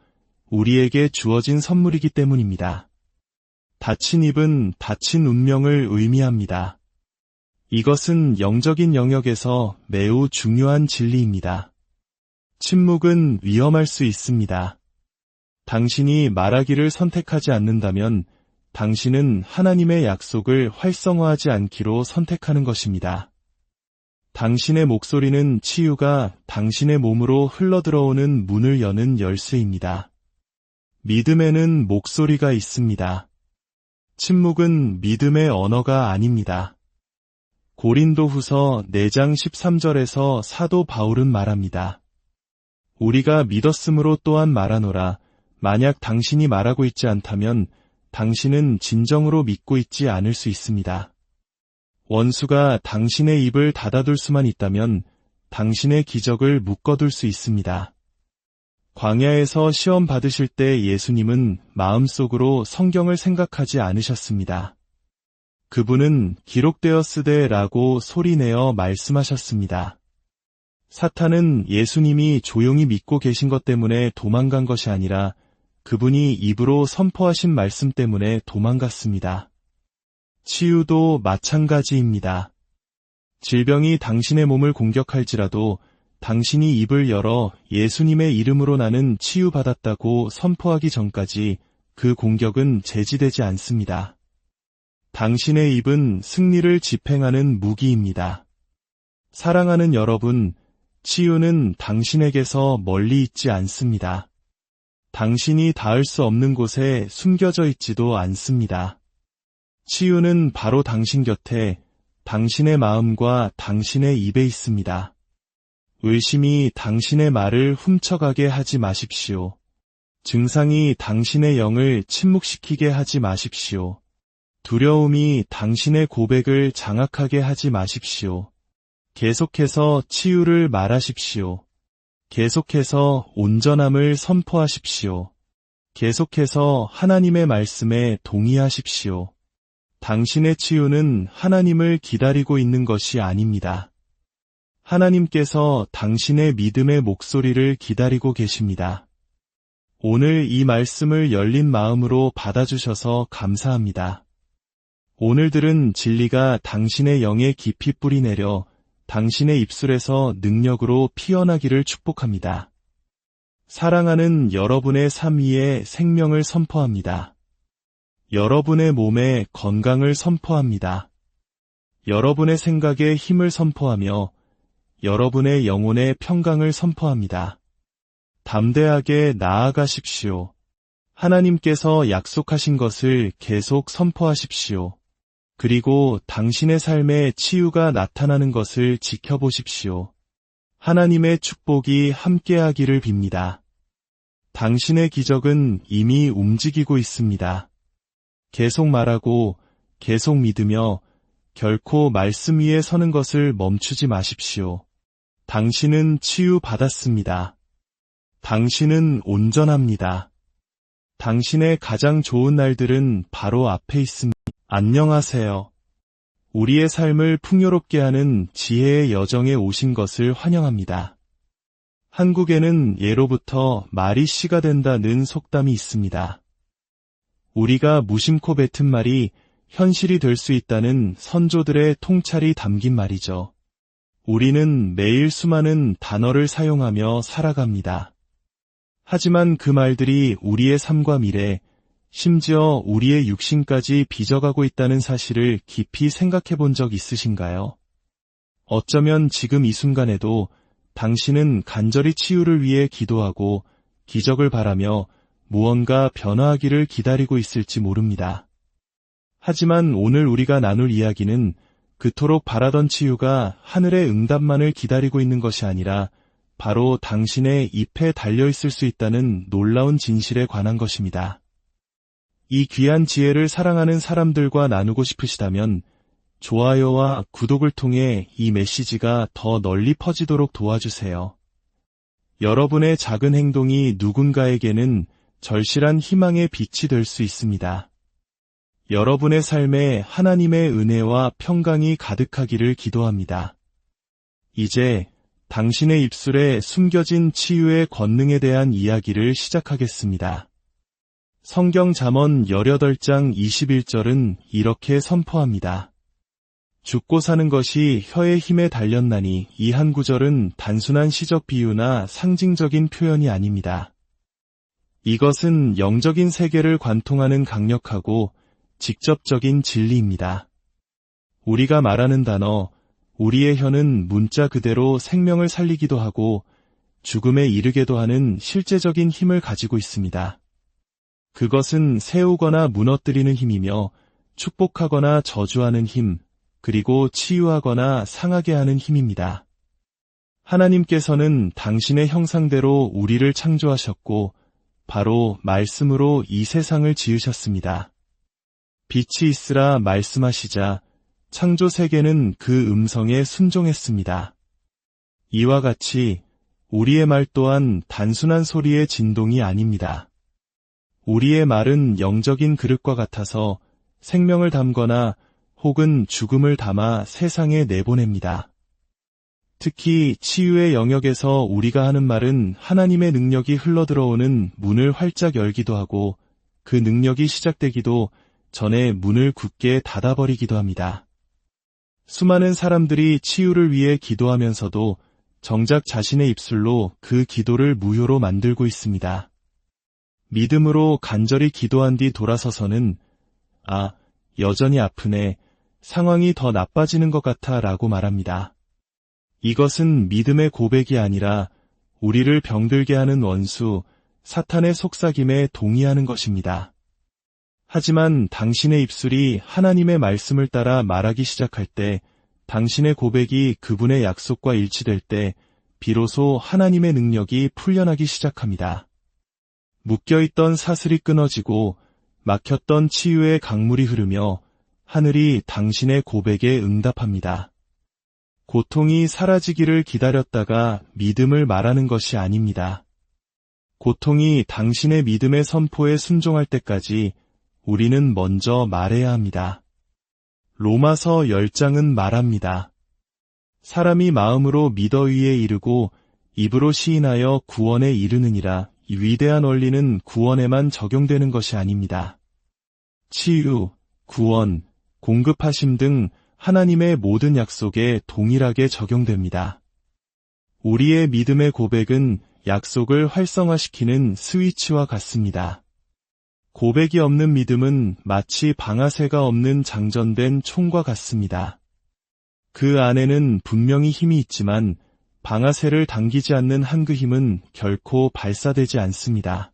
우리에게 주어진 선물이기 때문입니다. 닫힌 입은 닫힌 운명을 의미합니다. 이것은 영적인 영역에서 매우 중요한 진리입니다. 침묵은 위험할 수 있습니다. 당신이 말하기를 선택하지 않는다면 당신은 하나님의 약속을 활성화하지 않기로 선택하는 것입니다. 당신의 목소리는 치유가 당신의 몸으로 흘러들어오는 문을 여는 열쇠입니다. 믿음에는 목소리가 있습니다. 침묵은 믿음의 언어가 아닙니다. 고린도후서 4장 13절에서 사도 바울은 말합니다. 우리가 믿었으므로 또한 말하노라. 만약 당신이 말하고 있지 않다면 당신은 진정으로 믿고 있지 않을 수 있습니다. 원수가 당신의 입을 닫아둘 수만 있다면 당신의 기적을 묶어둘 수 있습니다. 광야에서 시험 받으실 때 예수님은 마음속으로 성경을 생각하지 않으셨습니다. 그분은 기록되었으되 라고 소리내어 말씀하셨습니다. 사탄은 예수님이 조용히 믿고 계신 것 때문에 도망간 것이 아니라 그분이 입으로 선포하신 말씀 때문에 도망갔습니다. 치유도 마찬가지입니다. 질병이 당신의 몸을 공격할지라도 당신이 입을 열어 예수님의 이름으로 나는 치유받았다고 선포하기 전까지 그 공격은 제지되지 않습니다. 당신의 입은 승리를 집행하는 무기입니다. 사랑하는 여러분, 치유는 당신에게서 멀리 있지 않습니다. 당신이 닿을 수 없는 곳에 숨겨져 있지도 않습니다. 치유는 바로 당신 곁에 당신의 마음과 당신의 입에 있습니다. 의심이 당신의 말을 훔쳐가게 하지 마십시오. 증상이 당신의 영을 침묵시키게 하지 마십시오. 두려움이 당신의 고백을 장악하게 하지 마십시오. 계속해서 치유를 말하십시오. 계속해서 온전함을 선포하십시오. 계속해서 하나님의 말씀에 동의하십시오. 당신의 치유는 하나님을 기다리고 있는 것이 아닙니다. 하나님께서 당신의 믿음의 목소리를 기다리고 계십니다. 오늘 이 말씀을 열린 마음으로 받아주셔서 감사합니다. 오늘 들은 진리가 당신의 영에 깊이 뿌리내려 당신의 입술에서 능력으로 피어나기를 축복합니다. 사랑하는 여러분의 삶 위에 생명을 선포합니다. 여러분의 몸에 건강을 선포합니다. 여러분의 생각에 힘을 선포하며 여러분의 영혼의 평강을 선포합니다. 담대하게 나아가십시오. 하나님께서 약속하신 것을 계속 선포하십시오. 그리고 당신의 삶에 치유가 나타나는 것을 지켜보십시오. 하나님의 축복이 함께하기를 빕니다. 당신의 기적은 이미 움직이고 있습니다. 계속 말하고 계속 믿으며 결코 말씀 위에 서는 것을 멈추지 마십시오. 당신은 치유받았습니다. 당신은 온전합니다. 당신의 가장 좋은 날들은 바로 앞에 있습니다. 안녕하세요. 우리의 삶을 풍요롭게 하는 지혜의 여정에 오신 것을 환영합니다. 한국에는 예로부터 말이 씨가 된다는 속담이 있습니다. 우리가 무심코 뱉은 말이 현실이 될 수 있다는 선조들의 통찰이 담긴 말이죠. 우리는 매일 수많은 단어를 사용하며 살아갑니다. 하지만 그 말들이 우리의 삶과 미래, 심지어 우리의 육신까지 빚어가고 있다는 사실을 깊이 생각해 본 적 있으신가요? 어쩌면 지금 이 순간에도 당신은 간절히 치유를 위해 기도하고 기적을 바라며 무언가 변화하기를 기다리고 있을지 모릅니다. 하지만 오늘 우리가 나눌 이야기는 그토록 바라던 치유가 하늘의 응답만을 기다리고 있는 것이 아니라 바로 당신의 잎에 달려있을 수 있다는 놀라운 진실에 관한 것입니다. 이 귀한 지혜를 사랑하는 사람들과 나누고 싶으시다면 좋아요와 구독을 통해 이 메시지가 더 널리 퍼지도록 도와주세요. 여러분의 작은 행동이 누군가에게는 절실한 희망의 빛이 될 수 있습니다. 여러분의 삶에 하나님의 은혜와 평강이 가득하기를 기도합니다. 이제 당신의 입술에 숨겨진 치유의 권능에 대한 이야기를 시작하겠습니다. 성경 잠언 18장 21절은 이렇게 선포합니다. 죽고 사는 것이 혀의 힘에 달렸나니 이 한 구절은 단순한 시적 비유나 상징적인 표현이 아닙니다. 이것은 영적인 세계를 관통하는 강력하고 직접적인 진리입니다. 우리가 말하는 단어, 우리의 혀는 문자 그대로 생명을 살리기도 하고 죽음에 이르게도 하는 실제적인 힘을 가지고 있습니다. 그것은 세우거나 무너뜨리는 힘이며 축복하거나 저주하는 힘, 그리고 치유하거나 상하게 하는 힘입니다. 하나님께서는 당신의 형상대로 우리를 창조하셨고 바로 말씀으로 이 세상을 지으셨습니다. 빛이 있으라 말씀하시자 창조 세계는 그 음성에 순종했습니다. 이와 같이 우리의 말 또한 단순한 소리의 진동이 아닙니다. 우리의 말은 영적인 그릇과 같아서 생명을 담거나 혹은 죽음을 담아 세상에 내보냅니다. 특히 치유의 영역에서 우리가 하는 말은 하나님의 능력이 흘러들어오는 문을 활짝 열기도 하고 그 능력이 시작되기도 전에 문을 굳게 닫아버리기도 합니다. 수많은 사람들이 치유를 위해 기도하면서도 정작 자신의 입술로 그 기도를 무효로 만들고 있습니다. 믿음으로 간절히 기도한 뒤 돌아서서는 여전히 아프네, 상황이 더 나빠지는 것 같아 라고 말합니다. 이것은 믿음의 고백이 아니라 우리를 병들게 하는 원수, 사탄의 속삭임에 동의하는 것입니다. 하지만 당신의 입술이 하나님의 말씀을 따라 말하기 시작할 때, 당신의 고백이 그분의 약속과 일치될 때 비로소 하나님의 능력이 풀려나기 시작합니다. 묶여있던 사슬이 끊어지고 막혔던 치유의 강물이 흐르며 하늘이 당신의 고백에 응답합니다. 고통이 사라지기를 기다렸다가 믿음을 말하는 것이 아닙니다. 고통이 당신의 믿음의 선포에 순종할 때까지 우리는 먼저 말해야 합니다. 로마서 10장은 말합니다. 사람이 마음으로 믿어 위에 이르고 입으로 시인하여 구원에 이르느니라. 이 위대한 원리는 구원에만 적용되는 것이 아닙니다. 치유, 구원, 공급하심 등 하나님의 모든 약속에 동일하게 적용됩니다. 우리의 믿음의 고백은 약속을 활성화시키는 스위치와 같습니다. 고백이 없는 믿음은 마치 방아쇠가 없는 장전된 총과 같습니다. 그 안에는 분명히 힘이 있지만 방아쇠를 당기지 않는 한 그 힘은 결코 발사되지 않습니다.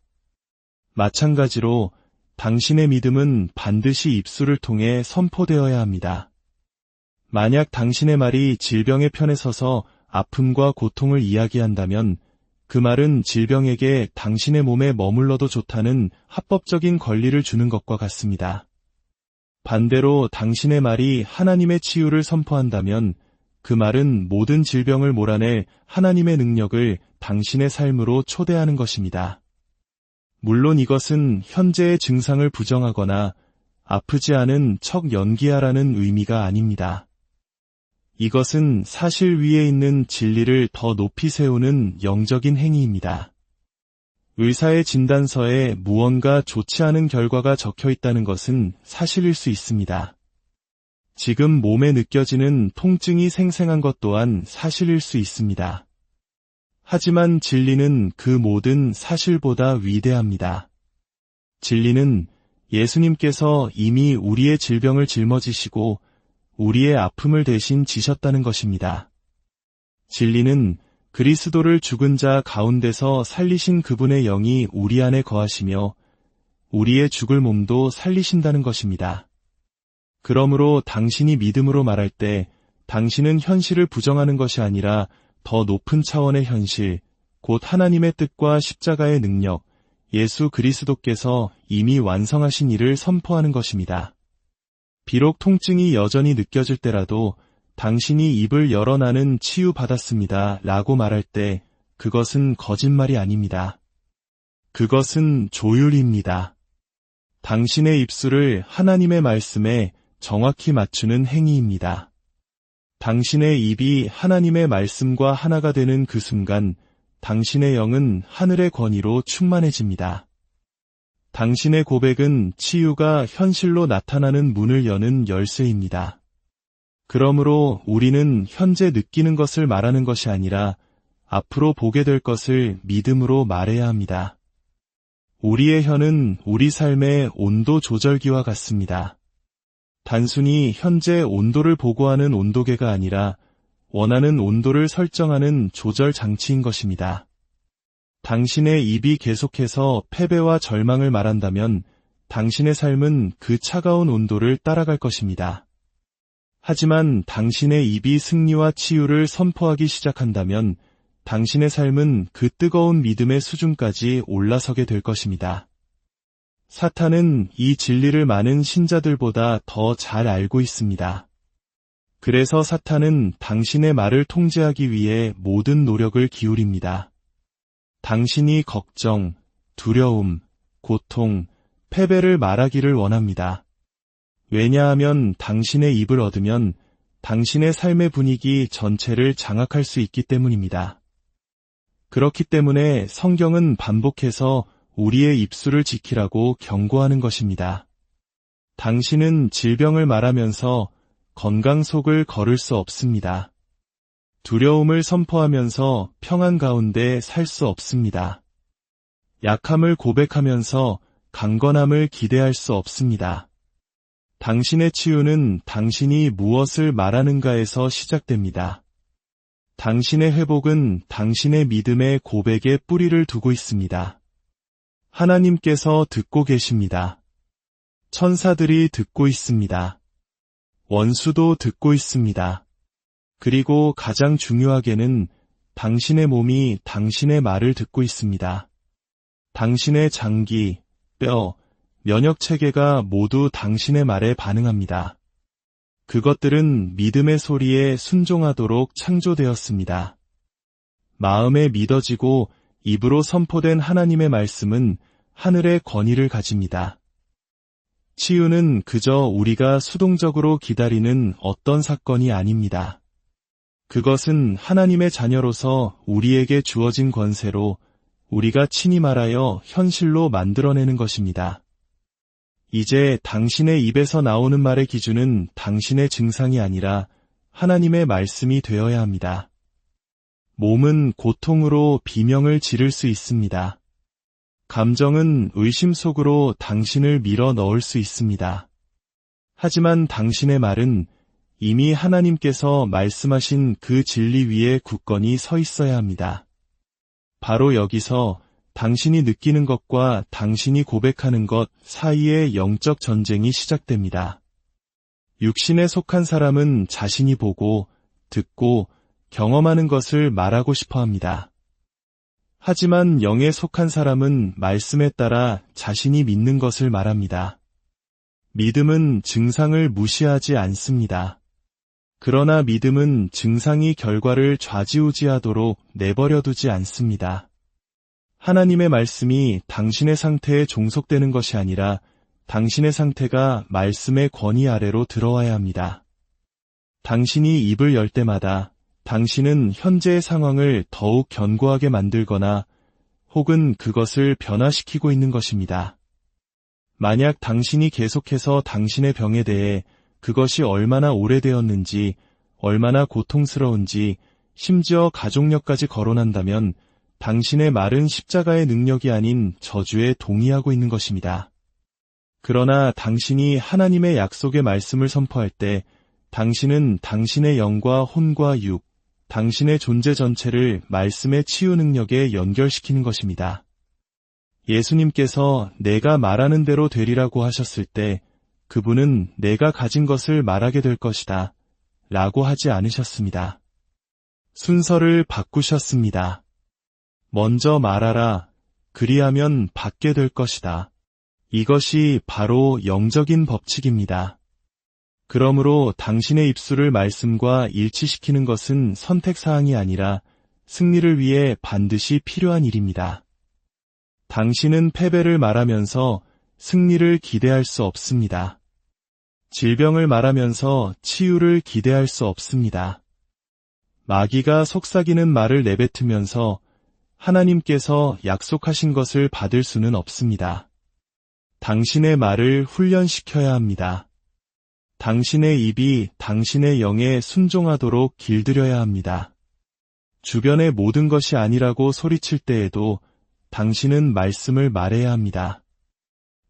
마찬가지로 당신의 믿음은 반드시 입술을 통해 선포되어야 합니다. 만약 당신의 말이 질병의 편에 서서 아픔과 고통을 이야기한다면 그 말은 질병에게 당신의 몸에 머물러도 좋다는 합법적인 권리를 주는 것과 같습니다. 반대로 당신의 말이 하나님의 치유를 선포한다면 그 말은 모든 질병을 몰아낼 하나님의 능력을 당신의 삶으로 초대하는 것입니다. 물론 이것은 현재의 증상을 부정하거나 아프지 않은 척 연기하라는 의미가 아닙니다. 이것은 사실 위에 있는 진리를 더 높이 세우는 영적인 행위입니다. 의사의 진단서에 무언가 좋지 않은 결과가 적혀 있다는 것은 사실일 수 있습니다. 지금 몸에 느껴지는 통증이 생생한 것 또한 사실일 수 있습니다. 하지만 진리는 그 모든 사실보다 위대합니다. 진리는 예수님께서 이미 우리의 질병을 짊어지시고 우리의 아픔을 대신 지셨다는 것입니다. 진리는 그리스도를 죽은 자 가운데서 살리신 그분의 영이 우리 안에 거하시며 우리의 죽을 몸도 살리신다는 것입니다. 그러므로 당신이 믿음으로 말할 때 당신은 현실을 부정하는 것이 아니라 더 높은 차원의 현실, 곧 하나님의 뜻과 십자가의 능력, 예수 그리스도께서 이미 완성하신 일을 선포하는 것입니다. 비록 통증이 여전히 느껴질 때라도 당신이 입을 열어 나는 치유받았습니다 라고 말할 때 그것은 거짓말이 아닙니다. 그것은 조율입니다. 당신의 입술을 하나님의 말씀에 정확히 맞추는 행위입니다. 당신의 입이 하나님의 말씀과 하나가 되는 그 순간 당신의 영은 하늘의 권위로 충만해집니다. 당신의 고백은 치유가 현실로 나타나는 문을 여는 열쇠입니다. 그러므로 우리는 현재 느끼는 것을 말하는 것이 아니라 앞으로 보게 될 것을 믿음으로 말해야 합니다. 우리의 혀는 우리 삶의 온도 조절기와 같습니다. 단순히 현재 온도를 보고하는 온도계가 아니라 원하는 온도를 설정하는 조절 장치인 것입니다. 당신의 입이 계속해서 패배와 절망을 말한다면 당신의 삶은 그 차가운 온도를 따라갈 것입니다. 하지만 당신의 입이 승리와 치유를 선포하기 시작한다면 당신의 삶은 그 뜨거운 믿음의 수준까지 올라서게 될 것입니다. 사탄은 이 진리를 많은 신자들보다 더 잘 알고 있습니다. 그래서 사탄은 당신의 말을 통제하기 위해 모든 노력을 기울입니다. 당신이 걱정, 두려움, 고통, 패배를 말하기를 원합니다. 왜냐하면 당신의 입을 얻으면 당신의 삶의 분위기 전체를 장악할 수 있기 때문입니다. 그렇기 때문에 성경은 반복해서 우리의 입술을 지키라고 경고하는 것입니다. 당신은 질병을 말하면서 건강 속을 걸을 수 없습니다. 두려움을 선포하면서 평안 가운데 살 수 없습니다. 약함을 고백하면서 강건함을 기대할 수 없습니다. 당신의 치유는 당신이 무엇을 말하는가에서 시작됩니다. 당신의 회복은 당신의 믿음의 고백에 뿌리를 두고 있습니다. 하나님께서 듣고 계십니다. 천사들이 듣고 있습니다. 원수도 듣고 있습니다. 그리고 가장 중요하게는 당신의 몸이 당신의 말을 듣고 있습니다. 당신의 장기, 뼈, 면역체계가 모두 당신의 말에 반응합니다. 그것들은 믿음의 소리에 순종하도록 창조되었습니다. 마음에 믿어지고 입으로 선포된 하나님의 말씀은 하늘의 권위를 가집니다. 치유는 그저 우리가 수동적으로 기다리는 어떤 사건이 아닙니다. 그것은 하나님의 자녀로서 우리에게 주어진 권세로 우리가 친히 말하여 현실로 만들어내는 것입니다. 이제 당신의 입에서 나오는 말의 기준은 당신의 증상이 아니라 하나님의 말씀이 되어야 합니다. 몸은 고통으로 비명을 지를 수 있습니다. 감정은 의심 속으로 당신을 밀어 넣을 수 있습니다. 하지만 당신의 말은 이미 하나님께서 말씀하신 그 진리 위에 굳건히 서 있어야 합니다. 바로 여기서 당신이 느끼는 것과 당신이 고백하는 것 사이의 영적 전쟁이 시작됩니다. 육신에 속한 사람은 자신이 보고, 듣고, 경험하는 것을 말하고 싶어 합니다. 하지만 영에 속한 사람은 말씀에 따라 자신이 믿는 것을 말합니다. 믿음은 증상을 무시하지 않습니다. 그러나 믿음은 증상이 결과를 좌지우지하도록 내버려두지 않습니다. 하나님의 말씀이 당신의 상태에 종속되는 것이 아니라 당신의 상태가 말씀의 권위 아래로 들어와야 합니다. 당신이 입을 열 때마다 당신은 현재의 상황을 더욱 견고하게 만들거나 혹은 그것을 변화시키고 있는 것입니다. 만약 당신이 계속해서 당신의 병에 대해 그것이 얼마나 오래되었는지, 얼마나 고통스러운지, 심지어 가족력까지 거론한다면 당신의 말은 십자가의 능력이 아닌 저주에 동의하고 있는 것입니다. 그러나 당신이 하나님의 약속의 말씀을 선포할 때 당신은 당신의 영과 혼과 육, 당신의 존재 전체를 말씀의 치유 능력에 연결시키는 것입니다. 예수님께서 내가 말하는 대로 되리라고 하셨을 때 그분은 내가 가진 것을 말하게 될 것이다 라고 하지 않으셨습니다. 순서를 바꾸셨습니다. 먼저 말하라. 그리하면 받게 될 것이다. 이것이 바로 영적인 법칙입니다. 그러므로 당신의 입술을 말씀과 일치시키는 것은 선택사항이 아니라 승리를 위해 반드시 필요한 일입니다. 당신은 패배를 말하면서 승리를 기대할 수 없습니다. 질병을 말하면서 치유를 기대할 수 없습니다. 마귀가 속삭이는 말을 내뱉으면서 하나님께서 약속하신 것을 받을 수는 없습니다. 당신의 말을 훈련시켜야 합니다. 당신의 입이 당신의 영에 순종하도록 길들여야 합니다. 주변의 모든 것이 아니라고 소리칠 때에도 당신은 말씀을 말해야 합니다.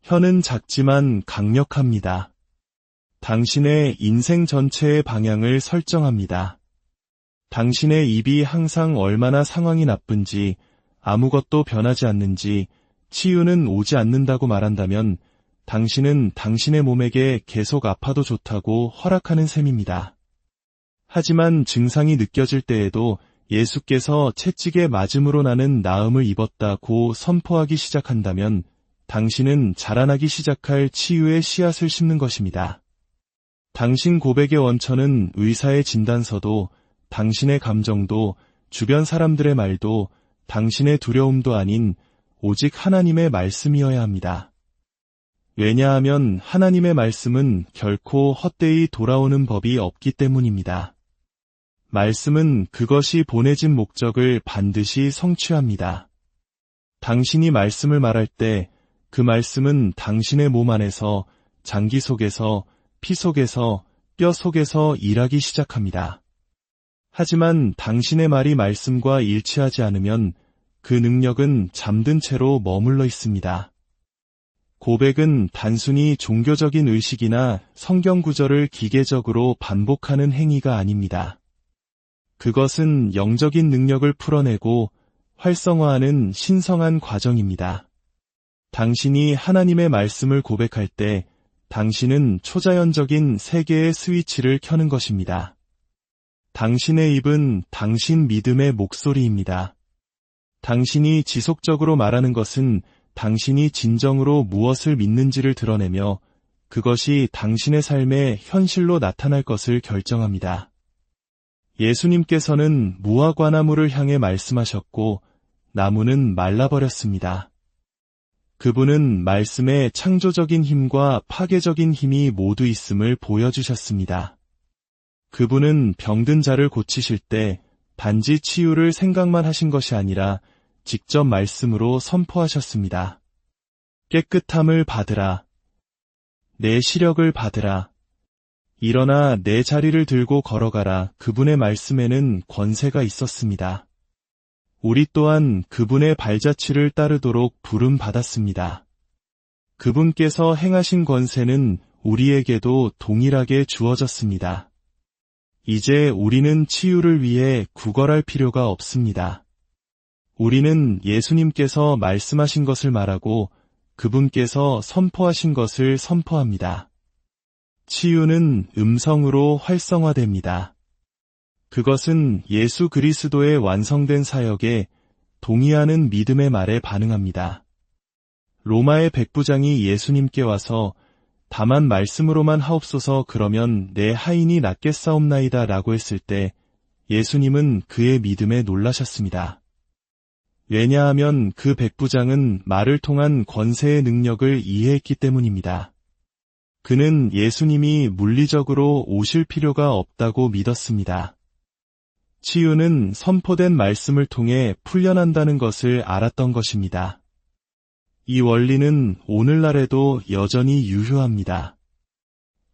혀는 작지만 강력합니다. 당신의 인생 전체의 방향을 설정합니다. 당신의 입이 항상 얼마나 상황이 나쁜지, 아무것도 변하지 않는지, 치유는 오지 않는다고 말한다면 당신은 당신의 몸에게 계속 아파도 좋다고 허락하는 셈입니다. 하지만 증상이 느껴질 때에도 예수께서 채찍에 맞음으로 나는 나음을 입었다고 선포하기 시작한다면 당신은 자라나기 시작할 치유의 씨앗을 심는 것입니다. 당신 고백의 원천은 의사의 진단서도, 당신의 감정도, 주변 사람들의 말도, 당신의 두려움도 아닌 오직 하나님의 말씀이어야 합니다. 왜냐하면 하나님의 말씀은 결코 헛되이 돌아오는 법이 없기 때문입니다. 말씀은 그것이 보내진 목적을 반드시 성취합니다. 당신이 말씀을 말할 때 그 말씀은 당신의 몸 안에서, 장기 속에서, 피 속에서, 뼈 속에서 일하기 시작합니다. 하지만 당신의 말이 말씀과 일치하지 않으면 그 능력은 잠든 채로 머물러 있습니다. 고백은 단순히 종교적인 의식이나 성경 구절을 기계적으로 반복하는 행위가 아닙니다. 그것은 영적인 능력을 풀어내고 활성화하는 신성한 과정입니다. 당신이 하나님의 말씀을 고백할 때 당신은 초자연적인 세계의 스위치를 켜는 것입니다. 당신의 입은 당신 믿음의 목소리입니다. 당신이 지속적으로 말하는 것은 당신이 진정으로 무엇을 믿는지를 드러내며 그것이 당신의 삶의 현실로 나타날 것을 결정합니다. 예수님께서는 무화과나무를 향해 말씀하셨고 나무는 말라버렸습니다. 그분은 말씀에 창조적인 힘과 파괴적인 힘이 모두 있음을 보여주셨습니다. 그분은 병든 자를 고치실 때 단지 치유를 생각만 하신 것이 아니라 직접 말씀으로 선포하셨습니다. 깨끗함을 받으라. 내 시력을 받으라. 일어나 내 자리를 들고 걸어가라. 그분의 말씀에는 권세가 있었습니다. 우리 또한 그분의 발자취를 따르도록 부름받았습니다. 그분께서 행하신 권세는 우리에게도 동일하게 주어졌습니다. 이제 우리는 치유를 위해 구걸할 필요가 없습니다. 우리는 예수님께서 말씀하신 것을 말하고 그분께서 선포하신 것을 선포합니다. 치유는 음성으로 활성화됩니다. 그것은 예수 그리스도의 완성된 사역에 동의하는 믿음의 말에 반응합니다. 로마의 백부장이 예수님께 와서 다만 말씀으로만 하옵소서 그러면 내 하인이 낫겠사옵나이다 라고 했을 때 예수님은 그의 믿음에 놀라셨습니다. 왜냐하면 그 백부장은 말을 통한 권세의 능력을 이해했기 때문입니다. 그는 예수님이 물리적으로 오실 필요가 없다고 믿었습니다. 치유는 선포된 말씀을 통해 풀려난다는 것을 알았던 것입니다. 이 원리는 오늘날에도 여전히 유효합니다.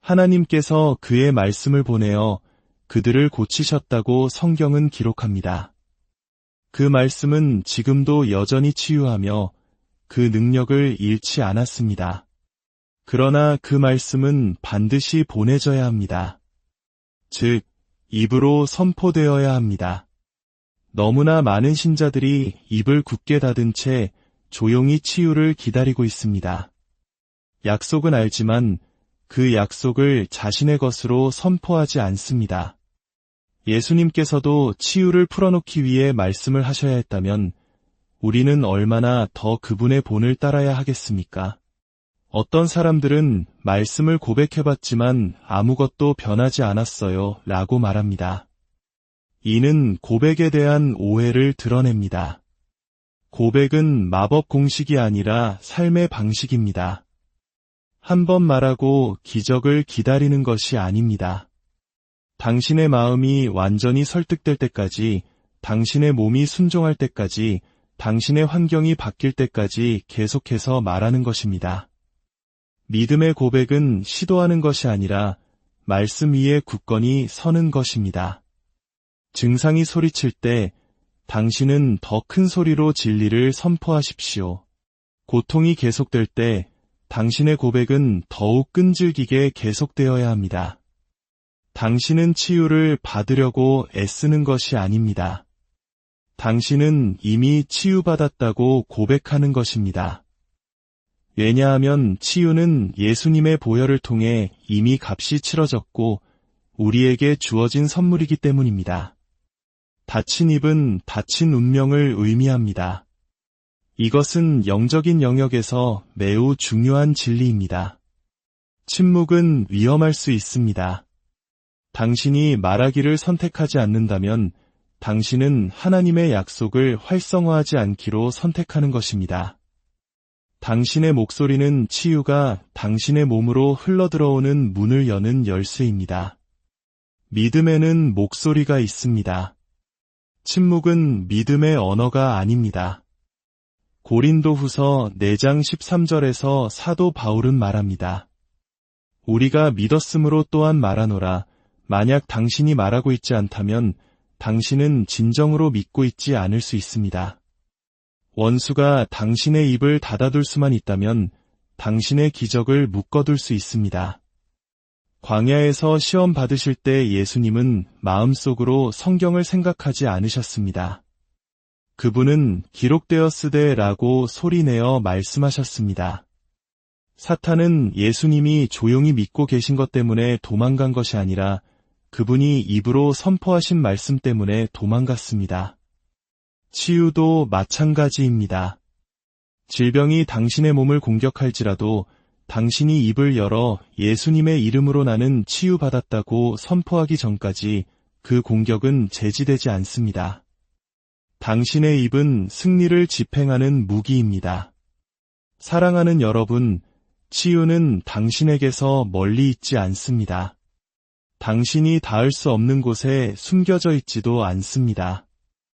하나님께서 그의 말씀을 보내어 그들을 고치셨다고 성경은 기록합니다. 그 말씀은 지금도 여전히 치유하며 그 능력을 잃지 않았습니다. 그러나 그 말씀은 반드시 보내져야 합니다. 즉, 입으로 선포되어야 합니다. 너무나 많은 신자들이 입을 굳게 닫은 채 조용히 치유를 기다리고 있습니다. 약속은 알지만 그 약속을 자신의 것으로 선포하지 않습니다. 예수님께서도 치유를 풀어놓기 위해 말씀을 하셔야 했다면 우리는 얼마나 더 그분의 본을 따라야 하겠습니까? 어떤 사람들은 말씀을 고백해봤지만 아무것도 변하지 않았어요 라고 말합니다. 이는 고백에 대한 오해를 드러냅니다. 고백은 마법 공식이 아니라 삶의 방식입니다. 한 번 말하고 기적을 기다리는 것이 아닙니다. 당신의 마음이 완전히 설득될 때까지, 당신의 몸이 순종할 때까지, 당신의 환경이 바뀔 때까지 계속해서 말하는 것입니다. 믿음의 고백은 시도하는 것이 아니라 말씀 위에 굳건히 서는 것입니다. 증상이 소리칠 때 당신은 더 큰 소리로 진리를 선포하십시오. 고통이 계속될 때 당신의 고백은 더욱 끈질기게 계속되어야 합니다. 당신은 치유를 받으려고 애쓰는 것이 아닙니다. 당신은 이미 치유받았다고 고백하는 것입니다. 왜냐하면 치유는 예수님의 보혈을 통해 이미 값이 치러졌고 우리에게 주어진 선물이기 때문입니다. 닫힌 입은 닫힌 운명을 의미합니다. 이것은 영적인 영역에서 매우 중요한 진리입니다. 침묵은 위험할 수 있습니다. 당신이 말하기를 선택하지 않는다면 당신은 하나님의 약속을 활성화하지 않기로 선택하는 것입니다. 당신의 목소리는 치유가 당신의 몸으로 흘러들어오는 문을 여는 열쇠입니다. 믿음에는 목소리가 있습니다. 침묵은 믿음의 언어가 아닙니다. 고린도후서 4장 13절에서 사도 바울은 말합니다. 우리가 믿었으므로 또한 말하노라. 만약 당신이 말하고 있지 않다면 당신은 진정으로 믿고 있지 않을 수 있습니다. 원수가 당신의 입을 닫아둘 수만 있다면 당신의 기적을 묶어둘 수 있습니다. 광야에서 시험 받으실 때 예수님은 마음속으로 성경을 생각하지 않으셨습니다. 그분은 기록되었으되 라고 소리내어 말씀하셨습니다. 사탄은 예수님이 조용히 믿고 계신 것 때문에 도망간 것이 아니라 그분이 입으로 선포하신 말씀 때문에 도망갔습니다. 치유도 마찬가지입니다. 질병이 당신의 몸을 공격할지라도 당신이 입을 열어 예수님의 이름으로 나는 치유받았다고 선포하기 전까지 그 공격은 제지되지 않습니다. 당신의 입은 승리를 지팽하는 무기입니다. 사랑하는 여러분, 치유는 당신에게서 멀리 있지 않습니다. 당신이 닿을 수 없는 곳에 숨겨져 있지도 않습니다.